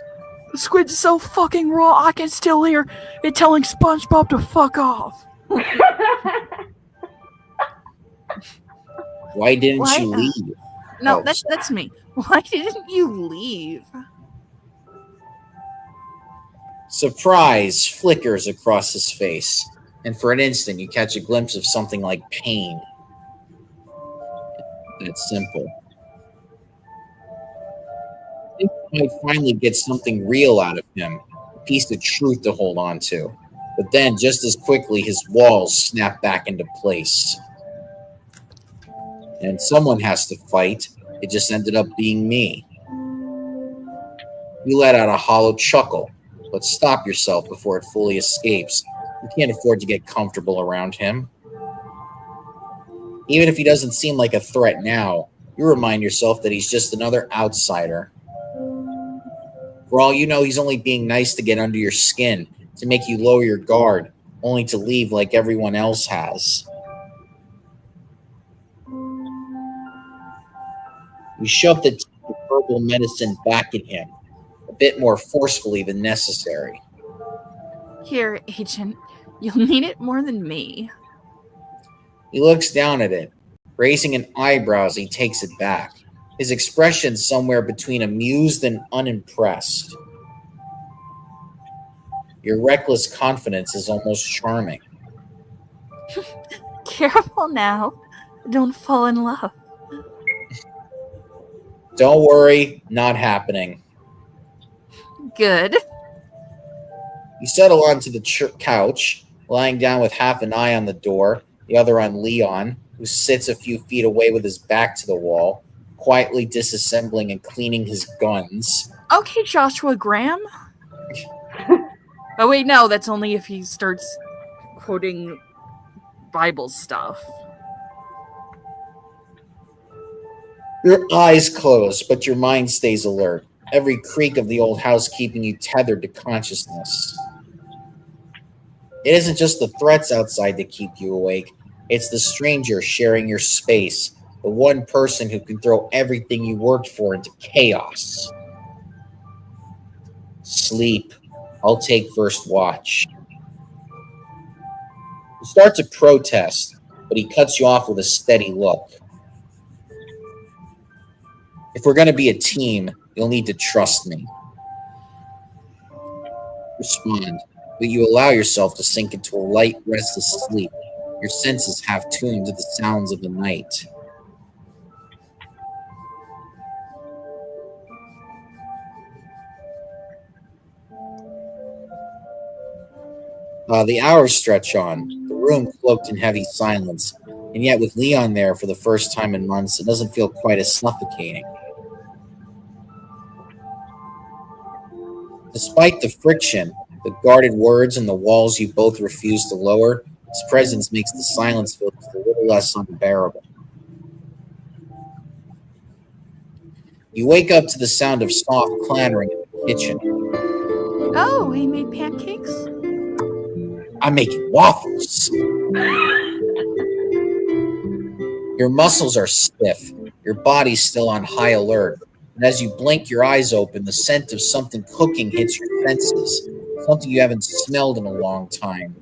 The squid's so fucking raw, I can still hear it telling SpongeBob to fuck off. Why didn't Why you not? leave? No, Oh, that's me. Why didn't you leave? Surprise flickers across his face, and for an instant you catch a glimpse of something like pain. It's simple. I think you might finally get something real out of him, a piece of truth to hold on to. But then, just as quickly, his walls snap back into place. And someone has to fight. It just ended up being me. You let out a hollow chuckle, but stop yourself before it fully escapes. You can't afford to get comfortable around him. Even if he doesn't seem like a threat now, you remind yourself that he's just another outsider. For all you know, he's only being nice to get under your skin, to make you lower your guard, only to leave like everyone else has. You shove the herbal medicine back at him, a bit more forcefully than necessary. Here, Agent. You'll need it more than me. He looks down at it, raising an eyebrow as he takes it back, his expression somewhere between amused and unimpressed. Your reckless confidence is almost charming. Careful now. Don't fall in love. Don't worry, not happening. Good. You settle onto the couch, lying down with half an eye on the door, the other on Leon, who sits a few feet away with his back to the wall, quietly disassembling and cleaning his guns. Okay, Joshua Graham. Oh wait, no, that's only if he starts quoting Bible stuff. Your eyes close, but your mind stays alert, every creak of the old house keeping you tethered to consciousness. It isn't just the threats outside that keep you awake, it's the stranger sharing your space, the one person who can throw everything you worked for into chaos. Sleep. I'll take first watch. He starts to protest, but he cuts you off with a steady look. If we're going to be a team, you'll need to trust me. Respond, but you allow yourself to sink into a light, restless sleep, your senses half tuned to the sounds of the night. The hours stretch on, the room cloaked in heavy silence, and yet with Leon there for the first time in months, it doesn't feel quite as suffocating. Despite the friction, the guarded words and the walls you both refuse to lower, his presence makes the silence feel just a little less unbearable. You wake up to the sound of soft clattering in the kitchen. Oh, he made pancakes? I'm making waffles. Your muscles are stiff, your body's still on high alert, and as you blink your eyes open, the scent of something cooking hits your senses, something you haven't smelled in a long time.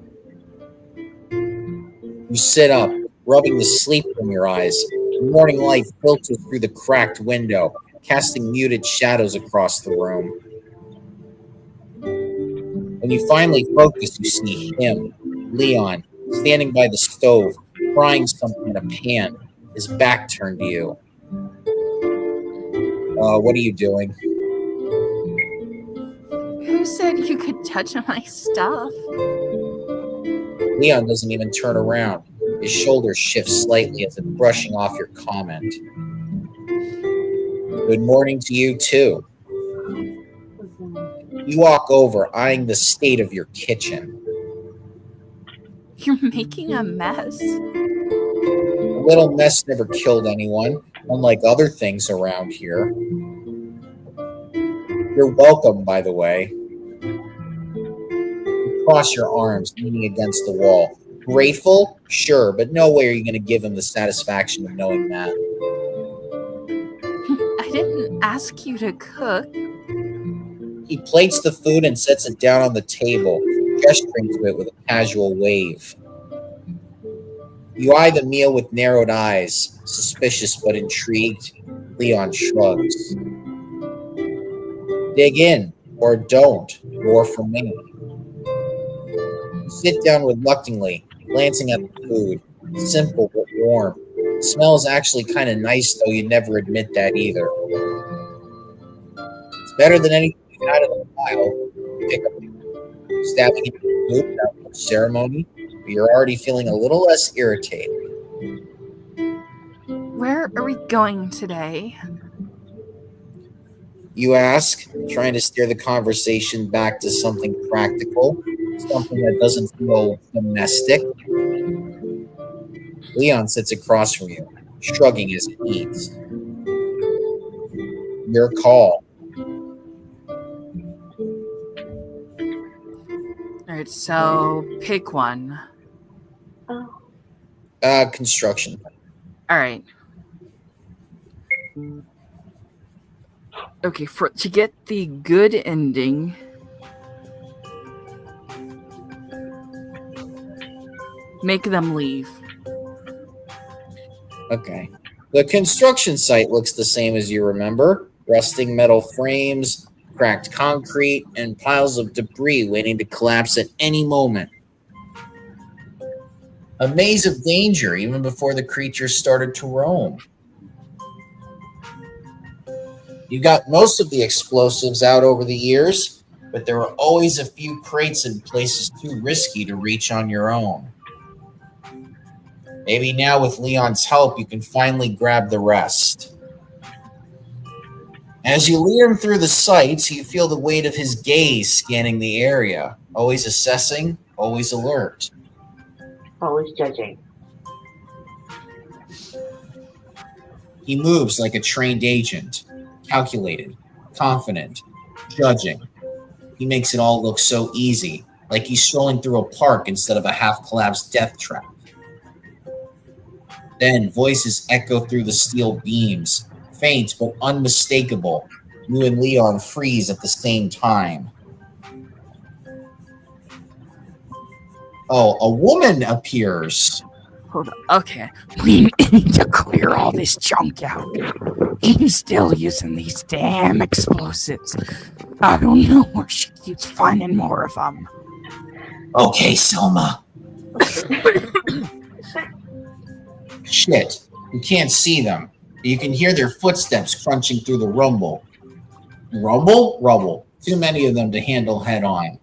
You sit up, rubbing the sleep from your eyes. The morning light filters through the cracked window, casting muted shadows across the room. When you finally focus, you see him, Leon, standing by the stove, frying something in a pan, his back turned to you. What are you doing? Who said you could touch my stuff? Leon doesn't even turn around. His shoulders shift slightly as if brushing off your comment. Good morning to you, too. You walk over, eyeing the state of your kitchen. You're making a mess. A little mess never killed anyone, unlike other things around here. You're welcome, by the way. You cross your arms, leaning against the wall. Grateful? Sure, but no way are you going to give him the satisfaction of knowing that. I didn't ask you to cook. He plates the food and sets it down on the table, gesturing to it with a casual wave. You eye the meal with narrowed eyes, suspicious but intrigued. Leon shrugs. Dig in, or don't, more for me. You sit down reluctantly, glancing at the food. Simple but warm. It smells actually kind of nice, though you'd never admit that either. It's better than anything you've had in a while. You pick up stabbing into the food without much ceremony, but you're already feeling a little less irritated. Where are we going today? You ask, trying to steer the conversation back to something practical, something that doesn't feel domestic. Leon sits across from you, shrugging his eats. Your call. Alright, so pick one. Construction. Alright. Okay, to get the good ending, make them leave. Okay. The construction site looks the same as you remember. Rusting metal frames, cracked concrete, and piles of debris waiting to collapse at any moment. A maze of danger even before the creatures started to roam. You got most of the explosives out over the years, but there were always a few crates in places too risky to reach on your own. Maybe now with Leon's help, you can finally grab the rest. As you lead him through the sights, you feel the weight of his gaze scanning the area, always assessing, always alert. Always judging. He moves like a trained agent, calculated, confident, judging. He makes it all look so easy, like he's strolling through a park instead of a half-collapsed death trap. Then voices echo through the steel beams, faint but unmistakable. You and Leon freeze at the same time. Oh, a woman appears. Hold on. Okay. We need to clear all this junk out. He's still using these damn explosives. I don't know where she keeps finding more of them. Okay, Selma. Shit. You can't see them. You can hear their footsteps crunching through the rumble. Rumble? Rubble. Too many of them to handle head on.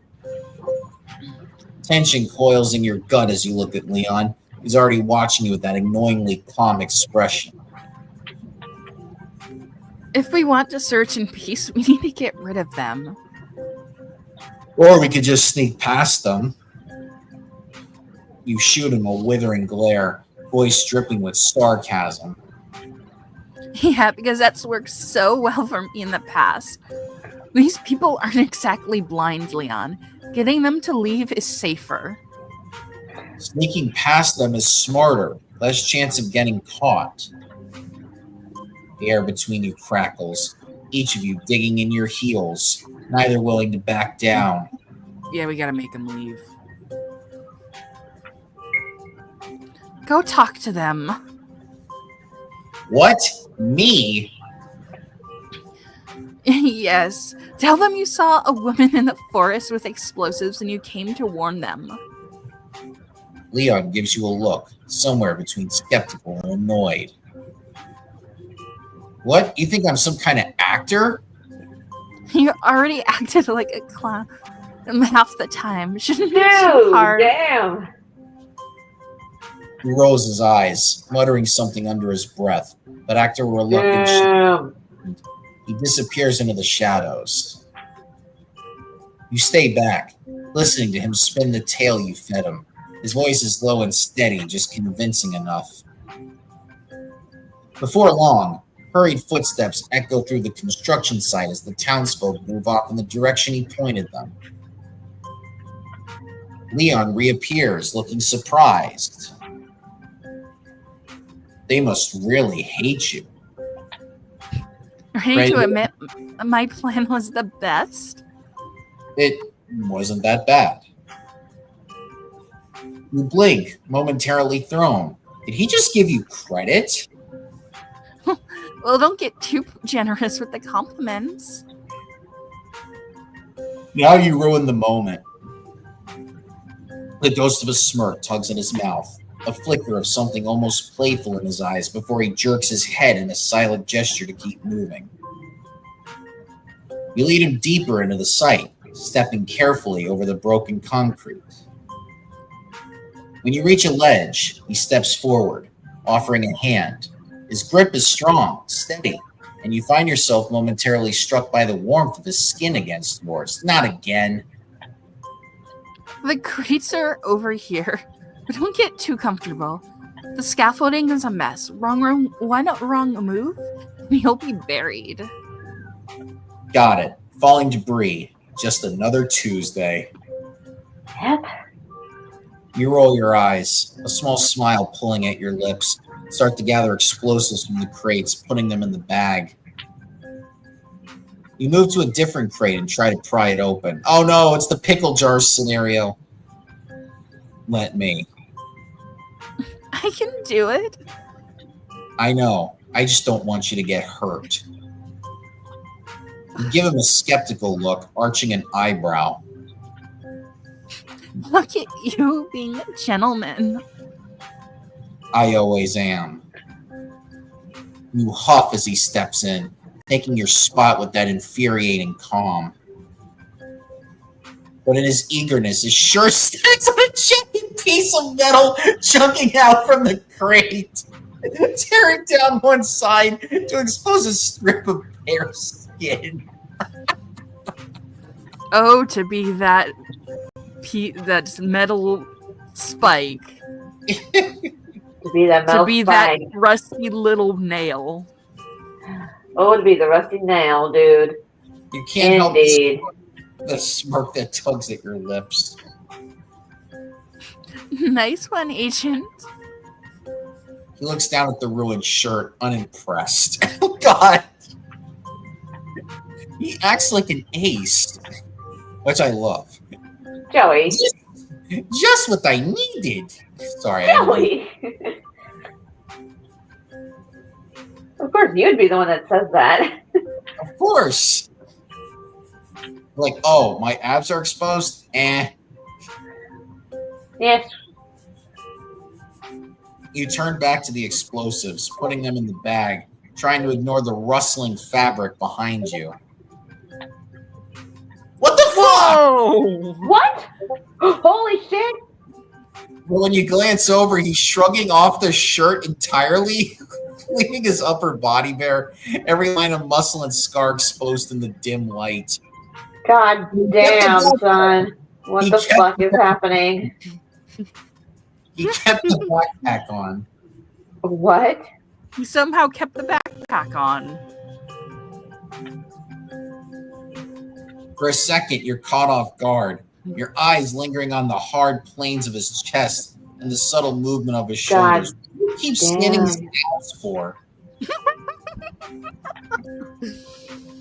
Tension coils in your gut as you look at Leon. He's already watching you with that annoyingly calm expression. If we want to search in peace, we need to get rid of them. Or we could just sneak past them. You shoot him a withering glare, voice dripping with sarcasm. Yeah, because that's worked so well for me in the past. These people aren't exactly blind, Leon. Getting them to leave is safer. Sneaking past them is smarter, less chance of getting caught. The air between you crackles, each of you digging in your heels, neither willing to back down. Yeah, we gotta make him leave. Go talk to them. What? Me? Yes. Tell them you saw a woman in the forest with explosives and you came to warn them. Leon gives you a look, somewhere between skeptical and annoyed. What? You think I'm some kind of actor? You already acted like a clown half the time. Shouldn't be too Dude, hard. damn. He rolls his eyes, muttering something under his breath, but after a reluctant Damn. he disappears into the shadows. You stay back, listening to him spin the tale you fed him. His voice is low and steady, just convincing enough. Before long, hurried footsteps echo through the construction site as the townsfolk move off in the direction he pointed them. Leon reappears, looking surprised. They must really hate you. Ready Right. to admit my plan was the best? It wasn't that bad. You blink, momentarily thrown. Did he just give you credit? Well, don't get too generous with the compliments. Now you ruined the moment. The ghost of a smirk tugs at his mouth, a flicker of something almost playful in his eyes before he jerks his head in a silent gesture to keep moving. You lead him deeper into the site, stepping carefully over the broken concrete. When you reach a ledge, he steps forward, offering a hand. His grip is strong, steady, and you find yourself momentarily struck by the warmth of his skin against yours. Not again. The crates are over here, but don't get too comfortable. The scaffolding is a mess. One wrong move, and you'll be buried. Got it. Falling debris. Just another Tuesday. Yep. You roll your eyes, a small smile pulling at your lips. Start to gather explosives from the crates, putting them in the bag. You move to a different crate and try to pry it open. Oh no, it's the pickle jar scenario. Let me. I can do it. I know. I just don't want you to get hurt. You give him a skeptical look, arching an eyebrow. Look at you being a gentleman. I always am. You huff as he steps in, taking your spot with that infuriating calm. But in his eagerness, his shirt sticks on a jagged piece of metal chunking out from the crate, tearing down one side to expose a strip of bare skin. Oh, to be that that metal spike. To be that To metal be spike. that rusty little nail. Oh, to be the rusty nail, dude. You can't help Indeed. the smirk that tugs at your lips. Nice one, Agent. He looks down at the ruined shirt, unimpressed. Oh, God. He acts like an ace, which I love. Joey. Just what I needed. Sorry. I didn't- Really? Of course, you'd be the one that says that. Of course. Like, oh, my abs are exposed? Yes. You turn back to the explosives, putting them in the bag, trying to ignore the rustling fabric behind you. What the fuck? Whoa! What? Holy shit! But when you glance over, he's shrugging off the shirt entirely, leaving his upper body bare, every line of muscle and scar exposed in the dim light. God damn, son. What He the kept- fuck is happening? He kept the backpack on. What? He somehow kept the backpack on. For a second, you're caught off guard, your eyes lingering on the hard planes of his chest and the subtle movement of his shoulders. God What do you keep scanning his damn. abs for?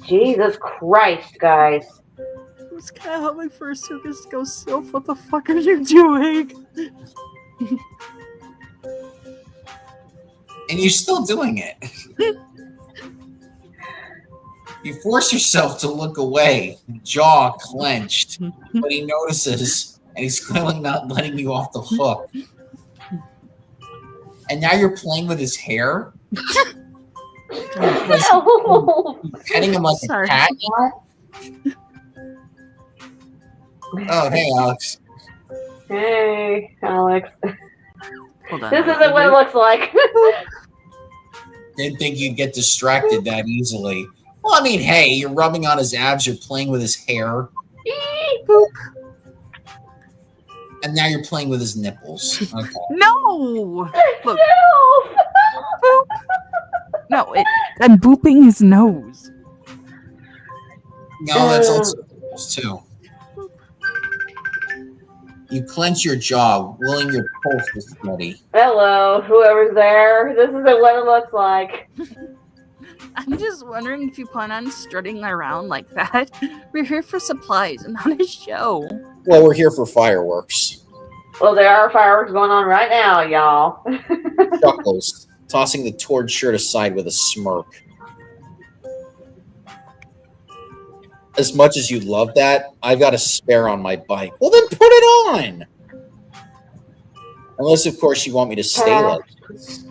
Jesus Christ, guys. It's kind of how my first took is to go, Sylph, what the fuck are you doing? And you're still doing it. You force yourself to look away, jaw clenched, but he notices, and he's clearly not letting you off the hook. And now you're playing with his hair, No. petting him like Sorry. a cat. Oh, hey, Alex. Hey, Alex. Hold on. This isn't what it looks like. Didn't think you'd get distracted that easily. Well, I mean, hey, you're rubbing on his abs, you're playing with his hair, and now you're playing with his nipples. Okay. No! Look, No. no, I'm booping his nose. No, that's also nipples, too. You clench your jaw, willing your pulse to steady. Hello, whoever's there. This isn't what it looks like. I'm just wondering if you plan on strutting around like that. We're here for supplies and not a show. Well, we're here for fireworks. Well, there are fireworks going on right now, y'all. Chuckles, tossing the torn shirt aside with a smirk. As much as you love that, I've got a spare on my bike. Well, then put it on! Unless, of course, you want me to stay like this.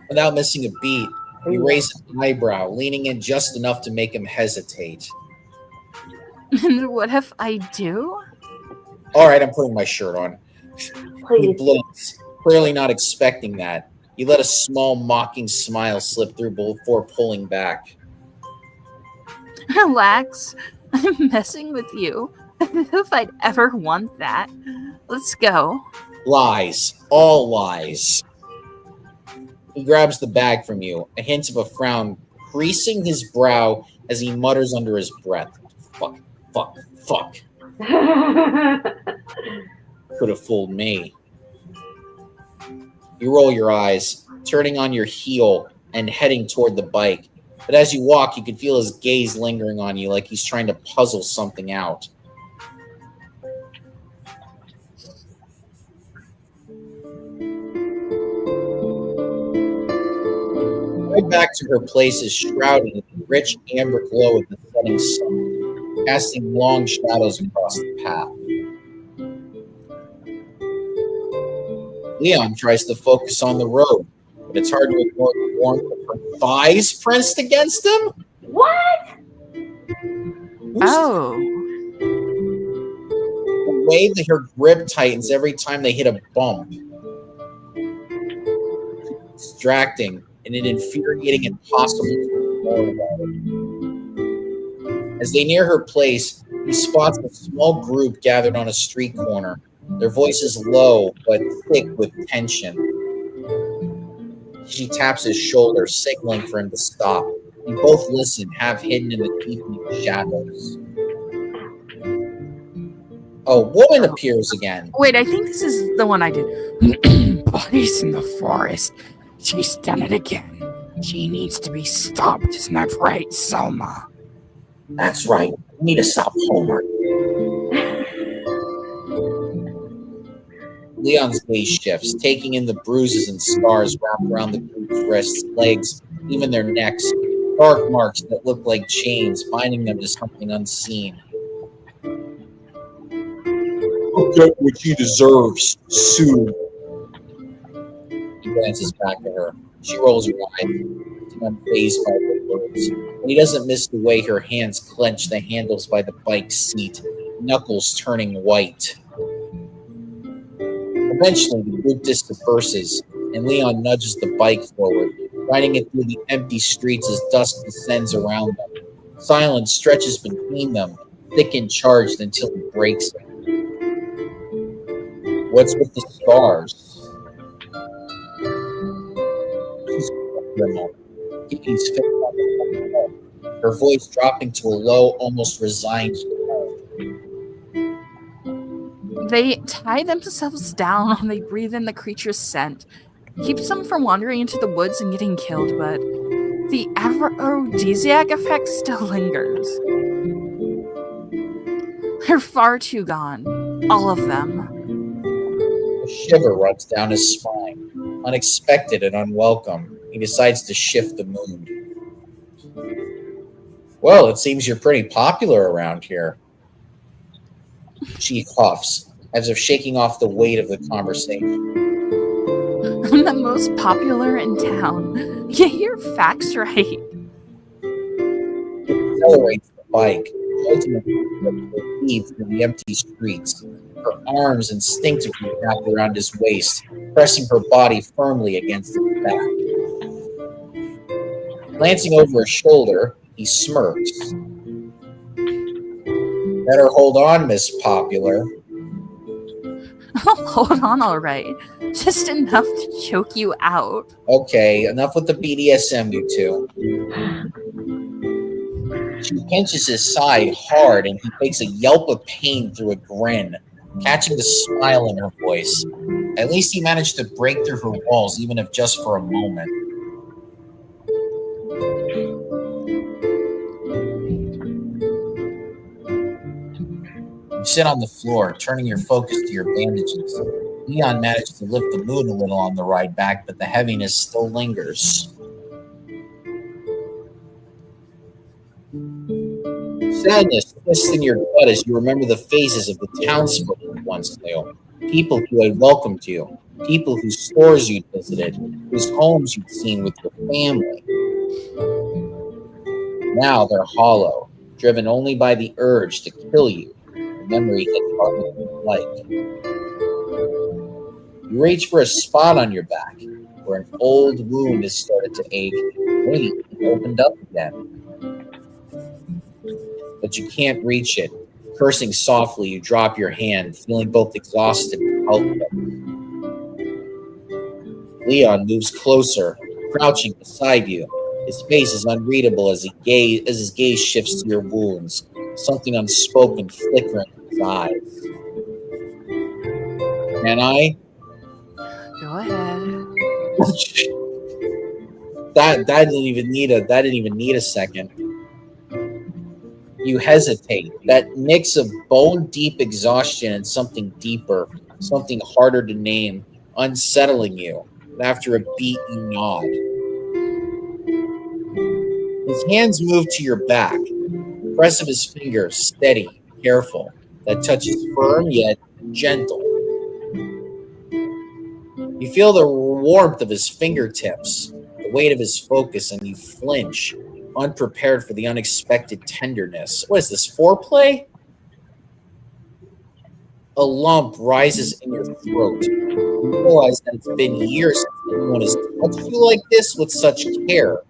Without missing a beat, you raise an eyebrow, leaning in just enough to make him hesitate. And what if I do? All right, I'm putting my shirt on. He Please. blinks, clearly not expecting that. You let a small, mocking smile slip through before pulling back. Relax. I'm messing with you. If I'd ever want that. Let's go. Lies. All lies. He grabs the bag from you, a hint of a frown creasing his brow as he mutters under his breath. Fuck, fuck, fuck. Could have fooled me. You roll your eyes, turning on your heel and heading toward the bike. But as you walk, you can feel his gaze lingering on you like he's trying to puzzle something out. Right back to her place is shrouded in the rich amber glow of the setting sun, casting long shadows across the path. Leon tries to focus on the road, but it's hard to ignore the warmth of her thighs pressed against him. What? Oh. The way that her grip tightens every time they hit a bump. Distracting and an infuriating impossible to ignore about it. As they near her place, he spots a small group gathered on a street corner, their voices low but thick with tension. She taps his shoulder, signaling for him to stop. They both listen, half hidden in the deepening shadows. A woman appears again. Wait, I think this is the one I did. Bodies in the forest. She's done it again. She needs to be stopped, isn't that right, Selma? That's right. We need to stop Homer. Leon's gaze shifts, taking in the bruises and scars wrapped around the group's wrists, legs, even their necks. Dark marks that look like chains, binding them to something unseen. He'll get what he deserves soon. He glances back at her. She rolls her eyes, unfazed by her words. But he doesn't miss the way her hands clench the handles by the bike seat, knuckles turning white. Eventually, the group disperses, and Leon nudges the bike forward, riding it through the empty streets as dusk descends around them. Silence stretches between them, thick and charged until he breaks it. What's with the scars? She's for a moment, keeping his finger on the wall, her voice dropping to a low, almost resigned tone. They tie themselves down when they breathe in the creature's scent. Keeps them from wandering into the woods and getting killed, but the aphrodisiac effect still lingers. They're far too gone. All of them. A shiver runs down his spine. Unexpected and unwelcome, he decides to shift the mood. Well, it seems you're pretty popular around here. She huffs, as if shaking off the weight of the conversation. I'm the most popular in town. Get your facts right. She accelerates the bike, ultimately to leave through the empty streets, her arms instinctively wrapped around his waist, pressing her body firmly against his back. Glancing over his shoulder, he smirks. Better hold on, Miss Popular. I'll hold on all right. Just enough to choke you out. Okay, enough with the BDSM, you two. She pinches his side hard, and he takes a yelp of pain through a grin, catching the smile in her voice. At least he managed to break through her walls, even if just for a moment. You sit on the floor, turning your focus to your bandages. Leon managed to lift the mood a little on the ride back, but the heaviness still lingers. Sadness twists in your gut as you remember the faces of the townsfolk you once knew. People who had welcomed you. People whose stores you'd visited. Whose homes you'd seen with your family. Now they're hollow, driven only by the urge to kill you. The memory hits hard what you like. You reach for a spot on your back, where an old wound has started to ache, maybe opened up again. But you can't reach it. Cursing softly, you drop your hand, feeling both exhausted and helpless. Leon moves closer, crouching beside you. His face is unreadable as his gaze shifts to your wounds, something unspoken flickering in his eyes. Can I? Go ahead. That didn't even need a second. You hesitate. That mix of bone-deep exhaustion and something deeper, something harder to name, unsettling you. And after a beat, you nod. His hands move to your back. The press of his fingers, steady, careful. That touch is firm yet gentle. You feel the warmth of his fingertips, the weight of his focus, and you flinch, unprepared for the unexpected tenderness. What is this, foreplay? A lump rises in your throat. You realize that it's been years since anyone has touched you like this with such care.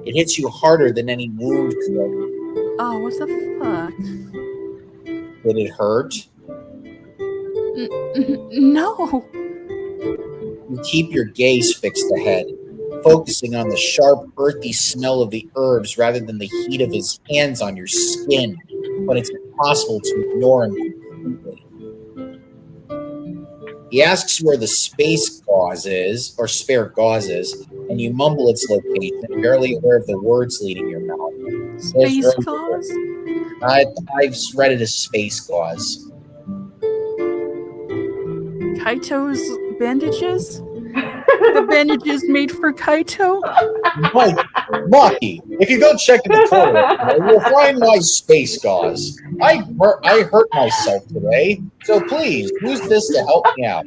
It hits you harder than any wound could. Oh, what the fuck? Did it hurt? No. You keep your gaze fixed ahead, focusing on the sharp, earthy smell of the herbs rather than the heat of his hands on your skin. But it's impossible to ignore him completely. He asks where the space gauze is, or spare gauze is, and you mumble its location, barely aware of the words leaving your mouth. Space gauze? I've read it as space gauze. Kaito's bandages? The bandages made for Kaito? Maki, if you go check in the corner, you'll find my space gauze. I hurt myself today, so please use this to help me out.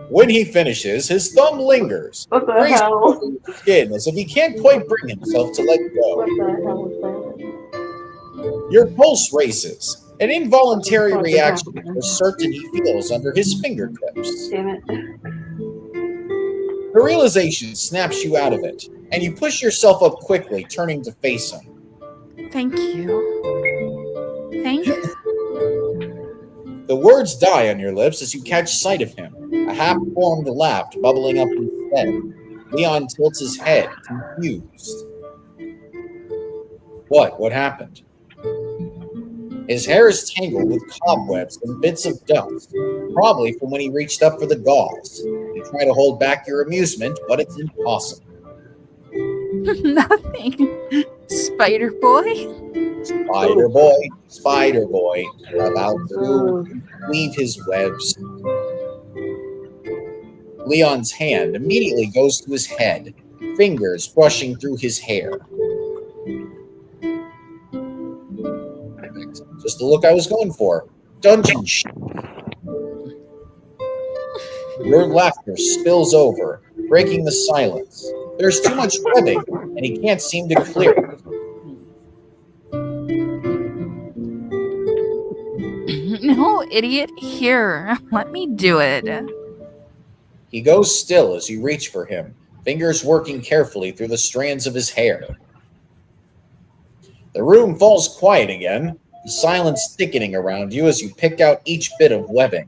When he finishes, his thumb lingers, What the grazing hell? his skin as if he can't quite bring himself to let go. What the hell was that? Your pulse races, an involuntary What the reaction fuck? to the certain he feels under his fingertips. Damn it. The realization snaps you out of it, and you push yourself up quickly, turning to face him. Thank you. Thank you. The words die on your lips as you catch sight of him, a half-formed laugh bubbling up his head. Leon tilts his head, confused. What happened? His hair is tangled with cobwebs and bits of dust, probably from when he reached up for the gauze. You try to hold back your amusement, but it's impossible. Nothing. Spider boy? Spider boy, about to weave his webs. Leon's hand immediately goes to his head, fingers brushing through his hair. Just the look I was going for. Dungeon shit. Your laughter spills over, breaking the silence. There's too much webbing, and he can't seem to clear it. No, idiot. Here, let me do it. He goes still as you reach for him, fingers working carefully through the strands of his hair. The room falls quiet again, the silence thickening around you as you pick out each bit of webbing.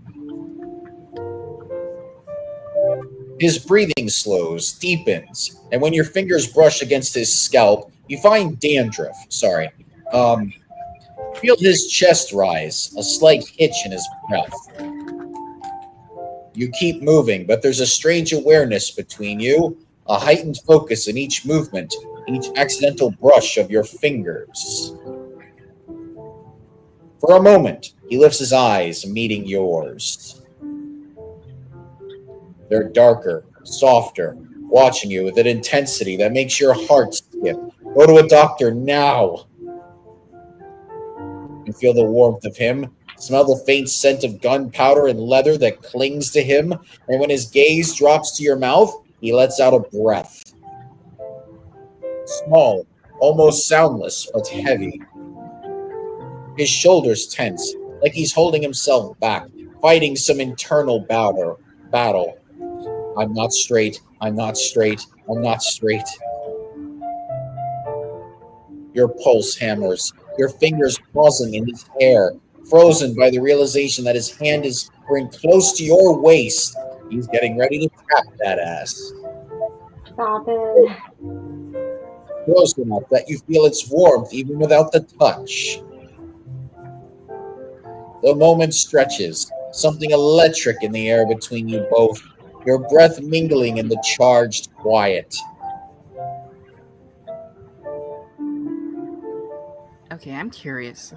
His breathing slows, deepens, and when your fingers brush against his scalp, you find dandruff. Feel his chest rise, a slight hitch in his breath. You keep moving, but there's a strange awareness between you, a heightened focus in each movement, each accidental brush of your fingers. For a moment, he lifts his eyes, meeting yours. They're darker, softer, watching you with an intensity that makes your heart skip. Go to a doctor now. You feel the warmth of him, smell the faint scent of gunpowder and leather that clings to him, and when his gaze drops to your mouth, he lets out a breath. Small, almost soundless, but heavy. His shoulders tense, like he's holding himself back, fighting some internal battle. I'm not straight. Your pulse hammers, your fingers pausing in his hair, frozen by the realization that his hand is bring close to your waist. He's getting ready to tap that ass. Stop it. Close enough that you feel its warmth even without the touch. The moment stretches, something electric in the air between you both, your breath mingling in the charged quiet. Okay, I'm curious.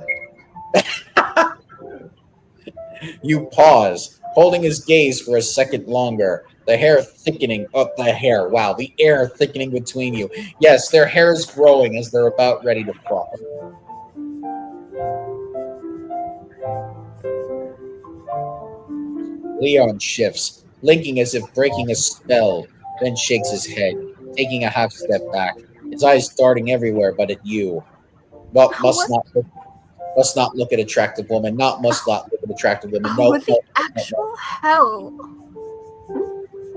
You pause, holding his gaze for a second longer. The hair thickening up the hair. Wow, the air thickening between you. Yes, their hair is growing as they're about ready to fall. Leon shifts, blinking as if breaking a spell, then shakes his head, taking a half step back, his eyes darting everywhere but at you. But must not look at attractive woman. Not must not look at attractive woman. No, What the actual hell?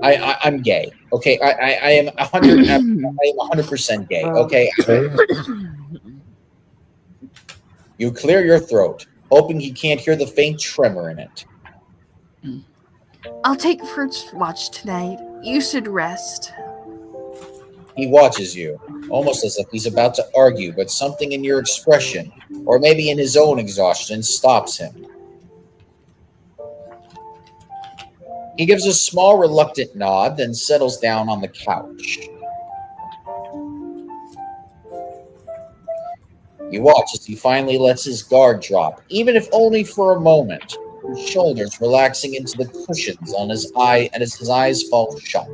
I'm gay. Okay, I am 100. I am 100% gay. Okay. You clear your throat, hoping he can't hear the faint tremor in it. I'll take first watch tonight. You should rest. He watches you, almost as if he's about to argue, but something in your expression, or maybe in his own exhaustion, stops him. He gives a small, reluctant nod, then settles down on the couch. You watch as he finally lets his guard drop, even if only for a moment, his shoulders relaxing into the cushions on his eye and as his eyes fall shut.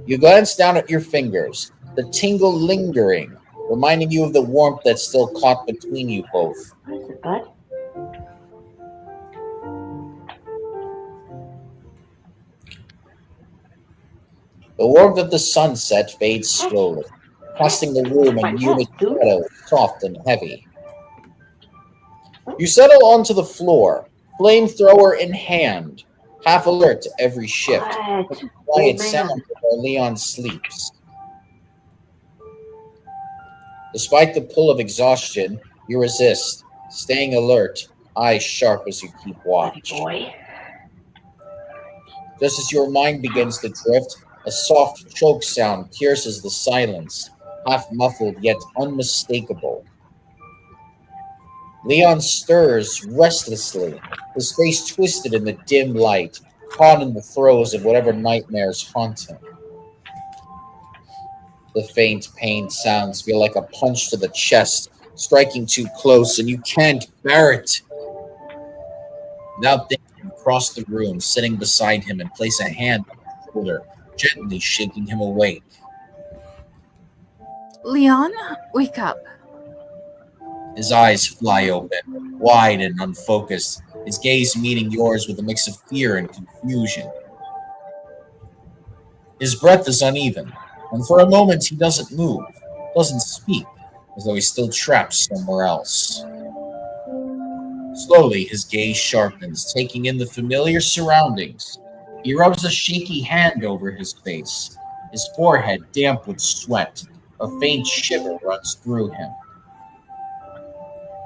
You glance down at your fingers, the tingle lingering, reminding you of the warmth that's still caught between you both. What is it, bud? The warmth of the sunset fades slowly, casting the room in humid shadows, soft and heavy. You settle onto the floor, flamethrower in hand, half alert to every shift, What? with the quiet Oh, man. sound while Leon sleeps. Despite the pull of exhaustion, you resist, staying alert, eyes sharp as you keep Buddy watch. boy. Just as your mind begins to drift, a soft choke sound pierces the silence, half muffled yet unmistakable. Leon stirs restlessly, his face twisted in the dim light, caught in the throes of whatever nightmares haunt him. The faint, pained sounds feel like a punch to the chest, striking too close, and you can't bear it. Without thinking, you cross the room, sitting beside him, and place a hand on his shoulder, gently shaking him awake. Leon, wake up. His eyes fly open, wide and unfocused, his gaze meeting yours with a mix of fear and confusion. His breath is uneven, and for a moment he doesn't move, doesn't speak, as though he's still trapped somewhere else. Slowly, his gaze sharpens, taking in the familiar surroundings. He rubs a shaky hand over his face, his forehead damp with sweat. A faint shiver runs through him.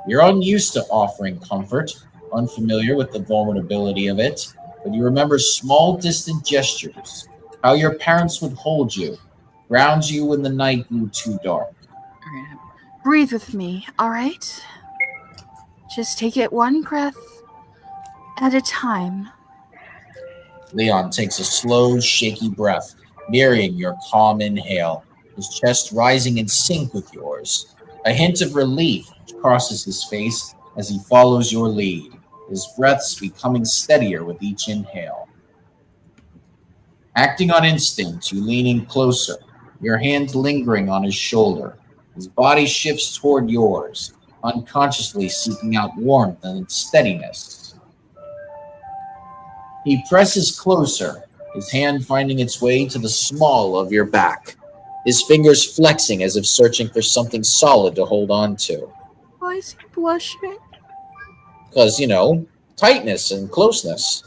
You're unused to offering comfort, unfamiliar with the vulnerability of it, but you remember small, distant gestures, how your parents would hold you, ground you when the night grew too dark. Breathe with me, all right? Just take it one breath at a time. Leon takes a slow, shaky breath, mirroring your calm inhale, his chest rising in sync with yours. A hint of relief crosses his face as he follows your lead, his breaths becoming steadier with each inhale. Acting on instinct, you lean in closer, your hand lingering on his shoulder. His body shifts toward yours, unconsciously seeking out warmth and steadiness. He presses closer, his hand finding its way to the small of your back, his fingers flexing as if searching for something solid to hold on to. Why is he blushing? Because, tightness and closeness.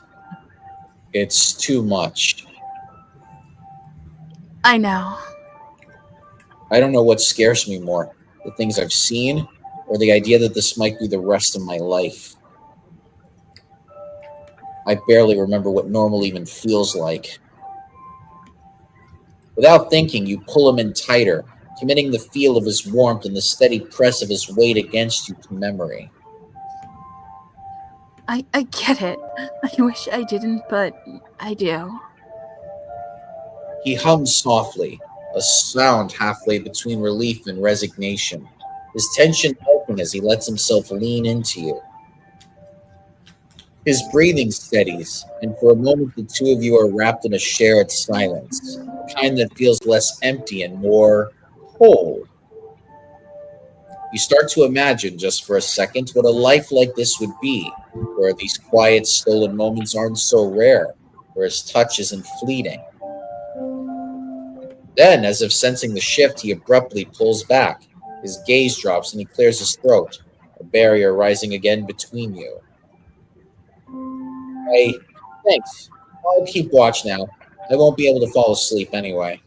It's too much. I know. I don't know what scares me more, the things I've seen or the idea that this might be the rest of my life. I barely remember what normal even feels like. Without thinking, you pull him in tighter, committing the feel of his warmth and the steady press of his weight against you to memory. I get it. I wish I didn't, but I do. He hums softly, a sound halfway between relief and resignation, his tension helping as he lets himself lean into you. His breathing steadies, and for a moment the two of you are wrapped in a shared silence, a kind that feels less empty and more whole. You start to imagine, just for a second, what a life like this would be, where these quiet, stolen moments aren't so rare, where his touch isn't fleeting. Then, as if sensing the shift, he abruptly pulls back. His gaze drops and he clears his throat, a barrier rising again between you. Hey, thanks. I'll keep watch now. I won't be able to fall asleep anyway.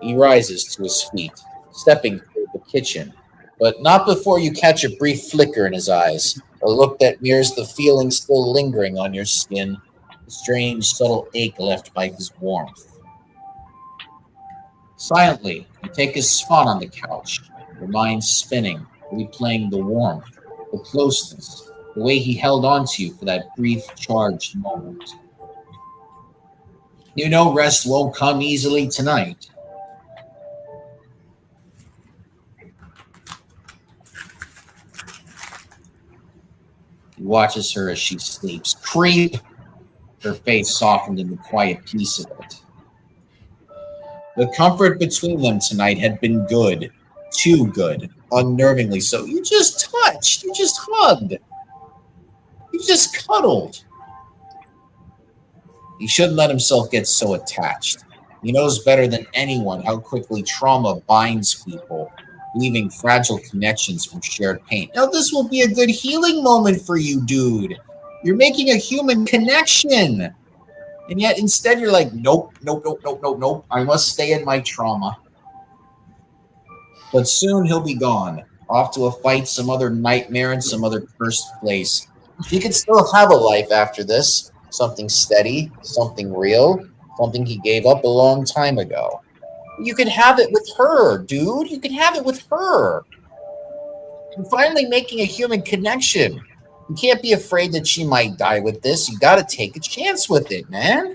He rises to his feet, stepping toward the kitchen, but not before you catch a brief flicker in his eyes, a look that mirrors the feeling still lingering on your skin, the strange, subtle ache left by his warmth. Silently, you take his spot on the couch, your mind spinning, replaying the warmth, the closeness, the way he held on to you for that brief, charged moment. You know rest won't come easily tonight. He watches her as she sleeps. Creep! Her face softened in the quiet peace of it. The comfort between them tonight had been good. Too good. Unnervingly so. You just touched. You just hugged. You just cuddled. He shouldn't let himself get so attached. He knows better than anyone how quickly trauma binds people, leaving fragile connections from shared pain. Now, this will be a good healing moment for you, dude. You're making a human connection. And yet, instead, you're like, nope, nope, nope, nope, nope, nope. I must stay in my trauma. But soon he'll be gone, off to a fight, some other nightmare in some other cursed place. He could still have a life after this. Something steady, something real, something he gave up a long time ago. You could have it with her, dude. You could have it with her. You're finally making a human connection. You can't be afraid that she might die with this. You got to take a chance with it, man.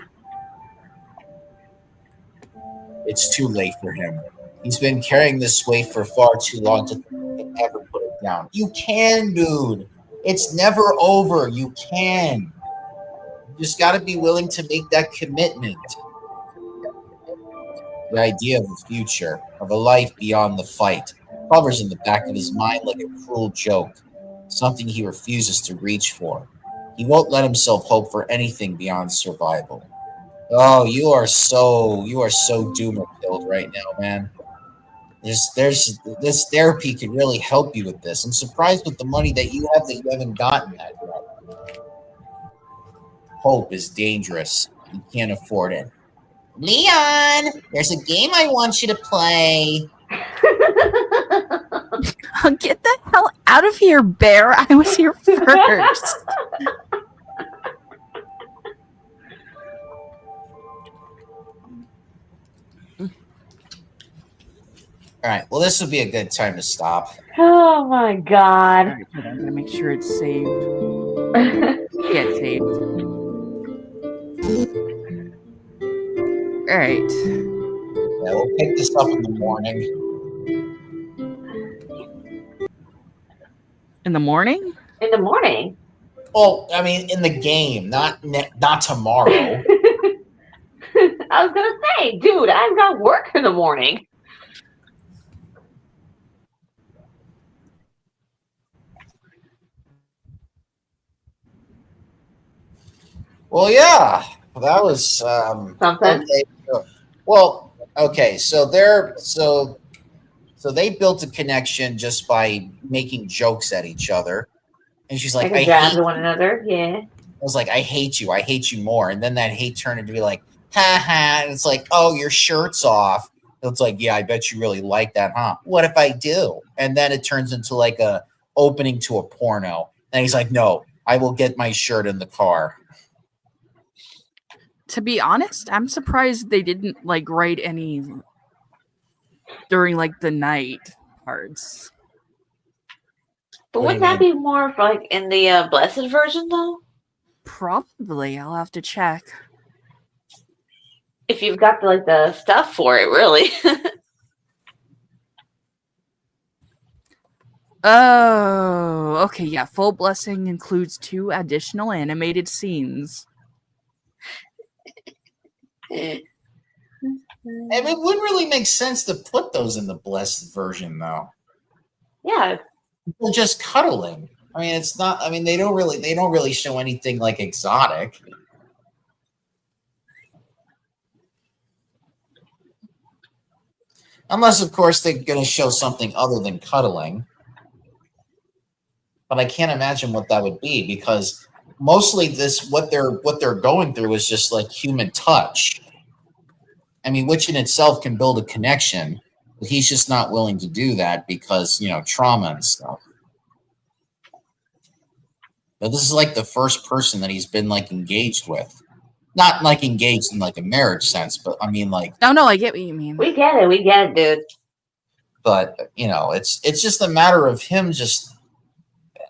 It's too late for him. He's been carrying this weight for far too long to ever put it down. You can, dude. It's never over. You can. You just got to be willing to make that commitment. The idea of a future, of a life beyond the fight, hovers in the back of his mind like a cruel joke, something he refuses to reach for. He won't let himself hope for anything beyond survival. Oh, you are so doomer killed right now, man. This therapy could really help you with this. I'm surprised with the money that you have that you haven't gotten that yet. Hope is dangerous. You can't afford it. Leon, there's a game I want you to play. Oh, get the hell out of here, Bear. I was here first. All right. Well, this would be a good time to stop. Oh my god. All right, I'm gonna make sure it's saved. Yeah, it's saved. All right. Yeah, we'll pick this up in the morning. In the morning? In the morning. Well, I mean, in the game, not tomorrow. I was gonna say, dude, I've got work in the morning. Well, yeah, that was Something. okay. Well, okay, so they built a connection just by making jokes at each other, and she's like, Like "I jabs hate." at one another. Yeah. I was like, "I hate you more," and then that hate turned into be like, "Ha ha!" And it's like, "Oh, your shirt's off." It's like, "Yeah, I bet you really like that, huh? What if I do?" And then it turns into like a opening to a porno, and he's like, "No, I will get my shirt in the car." To be honest, I'm surprised they didn't like write any during like the night parts. But What do you wouldn't that be more of like in the blessed version though? Probably, I'll have to check. If you've got the stuff for it, really. Oh, okay, yeah. Full Blessing includes 2 additional animated scenes. And it wouldn't really make sense to put those in the blessed version, though. Yeah. They're just cuddling. I mean, it's not. I mean, they don't really show anything like exotic. Unless, of course, they're going to show something other than cuddling. But I can't imagine what that would be because mostly what they're going through is just like human touch. I mean, which in itself can build a connection, but he's just not willing to do that because, trauma and stuff. But this is like the first person that he's been like engaged with. Not like engaged in like a marriage sense, but I mean like No, I get what you mean. We get it, dude. but it's just a matter of him just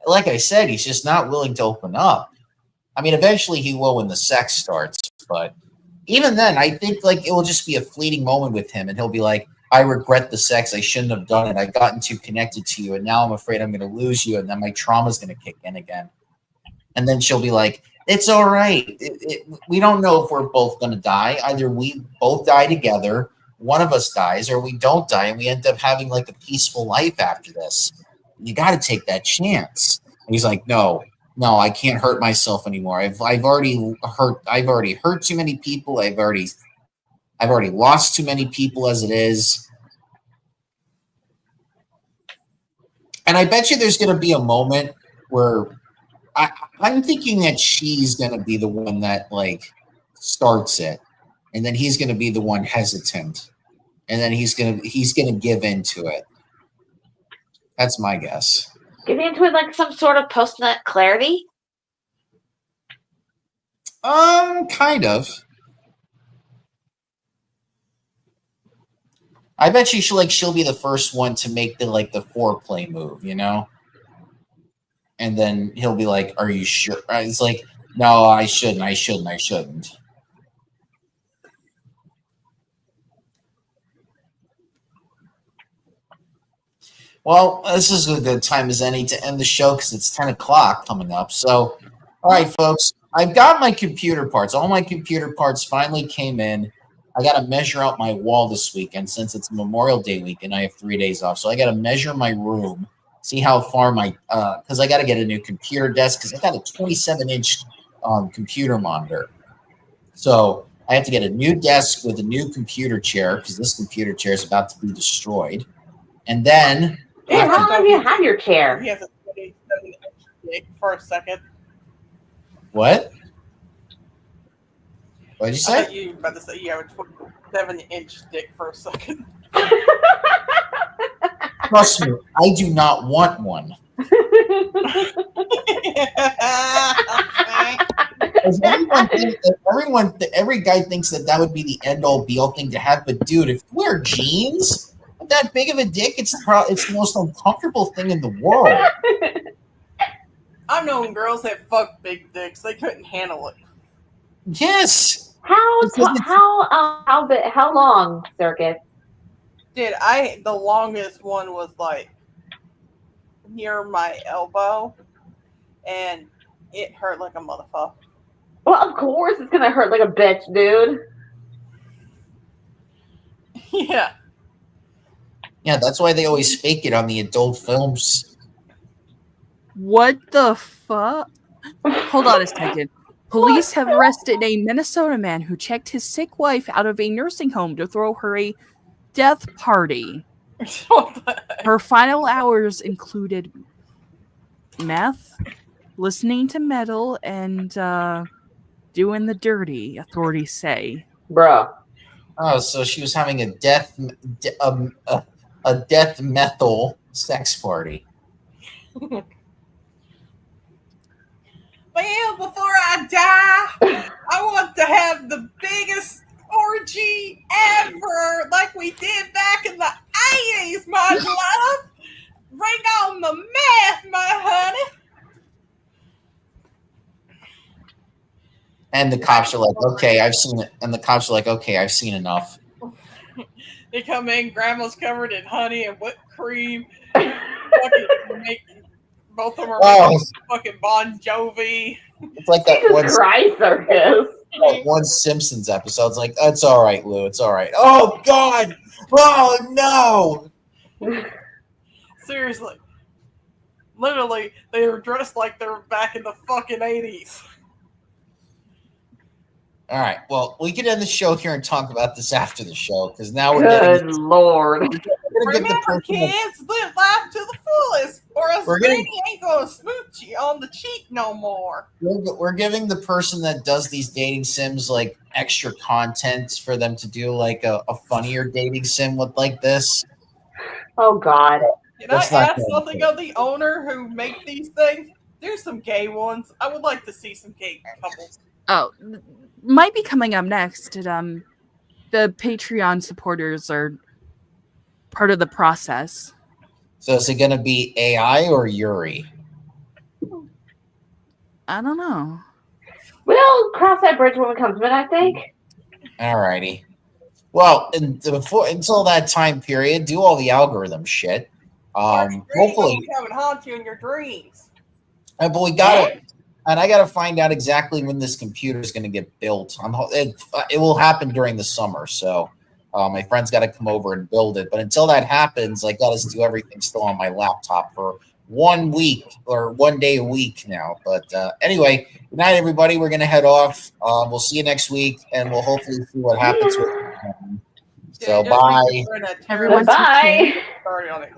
like I said, he's just not willing to open up. I mean, eventually he will when the sex starts, but even then, I think like it will just be a fleeting moment with him, and he'll be like, "I regret the sex. I shouldn't have done it. I've gotten too connected to you, and now I'm afraid I'm going to lose you, and then my trauma's going to kick in again." And then she'll be like, "It's all right. We don't know if we're both going to die. Either we both die together, one of us dies, or we don't die, and we end up having like a peaceful life after this. You got to take that chance." And he's like, "No, no, I can't hurt myself anymore. I've already hurt too many people. I've already lost too many people as it is." And I bet you there's going to be a moment where I'm thinking that she's going to be the one that like starts it, and then he's going to be the one hesitant, and then he's going to give into it. That's my guess. Give into it like some sort of post-nut clarity. Kind of. I bet you she'll be the first one to make the foreplay move, you know? And then he'll be like, "Are you sure?" It's like, "No, I shouldn't." Well, this is a good time as any to end the show because it's 10 o'clock coming up. So, all right, folks, I've got my computer parts. All my computer parts finally came in. I got to measure out my wall this weekend since it's Memorial Day weekend. I have 3 days off. So I got to measure my room, see how far because I got to get a new computer desk because I got a 27-inch computer monitor. So I have to get a new desk with a new computer chair because this computer chair is about to be destroyed. And then... Dude, how long have you had your chair? He has a 27-inch dick for a second. What? What did you I say? thought you were about to say you have a 27-inch dick for a second. Trust me, I do not want one. Every guy thinks that would be the end-all be-all thing to have. But dude, if you wear jeans with that big of a dick, it's the most uncomfortable thing in the world. I've known girls that fuck big dicks. They couldn't handle it. Yes. How long, Circus? Dude, the longest one was like near my elbow, and it hurt like a motherfucker. Well, of course it's gonna hurt like a bitch, dude. Yeah. Yeah, that's why they always fake it on the adult films. What the fuck? Hold on a second. Police have arrested a Minnesota man who checked his sick wife out of a nursing home to throw her a death party. Her final hours included meth, listening to metal, and doing the dirty, authorities say. Bruh. Oh, so she was having a death metal sex party. Well, before I die, I want to have the biggest orgy ever, like we did back in the 80s, my love. Bring on the meth, my honey. And the cops are like, "Okay, I've seen it." And the cops are like, "Okay, I've seen enough." They come in, grandma's covered in honey and whipped cream. Both of them are fucking Bon Jovi. It's like that one Circus. One Simpsons episode. It's like, "It's all right, Lou. It's all right." Oh God! Oh no! Seriously. Literally, they were dressed like they were back in the fucking 80s. All right. Well, we can end the show here and talk about this after the show because now we're Good Lord. Remember, kids, live life to the fullest, or else Granny ain't gonna smooch you on the cheek no more. We're giving the person that does these dating sims like extra content for them to do like a funnier dating sim with like this. Oh God. Can I ask something of the owner who make these things? There's some gay ones. I would like to see some gay couples. Oh, might be coming up next. The Patreon supporters are part of the process. So is it going to be AI or Yuri? I don't know. We'll cross that bridge when it comes to it, I think. Alrighty. Well, until that time period, do all the algorithm shit. Hopefully, come and haunt you in your dreams. but we gotta, and I gotta find out exactly when this computer is going to get built. It will happen during the summer, so my friend's got to come over and build it. But until that happens, I got to do everything still on my laptop for 1 week or 1 day a week now. But anyway, good night, everybody. We're gonna head off. We'll see you next week, and we'll hopefully see what happens with. So bye. Everyone take care. Bye. Sorry on it.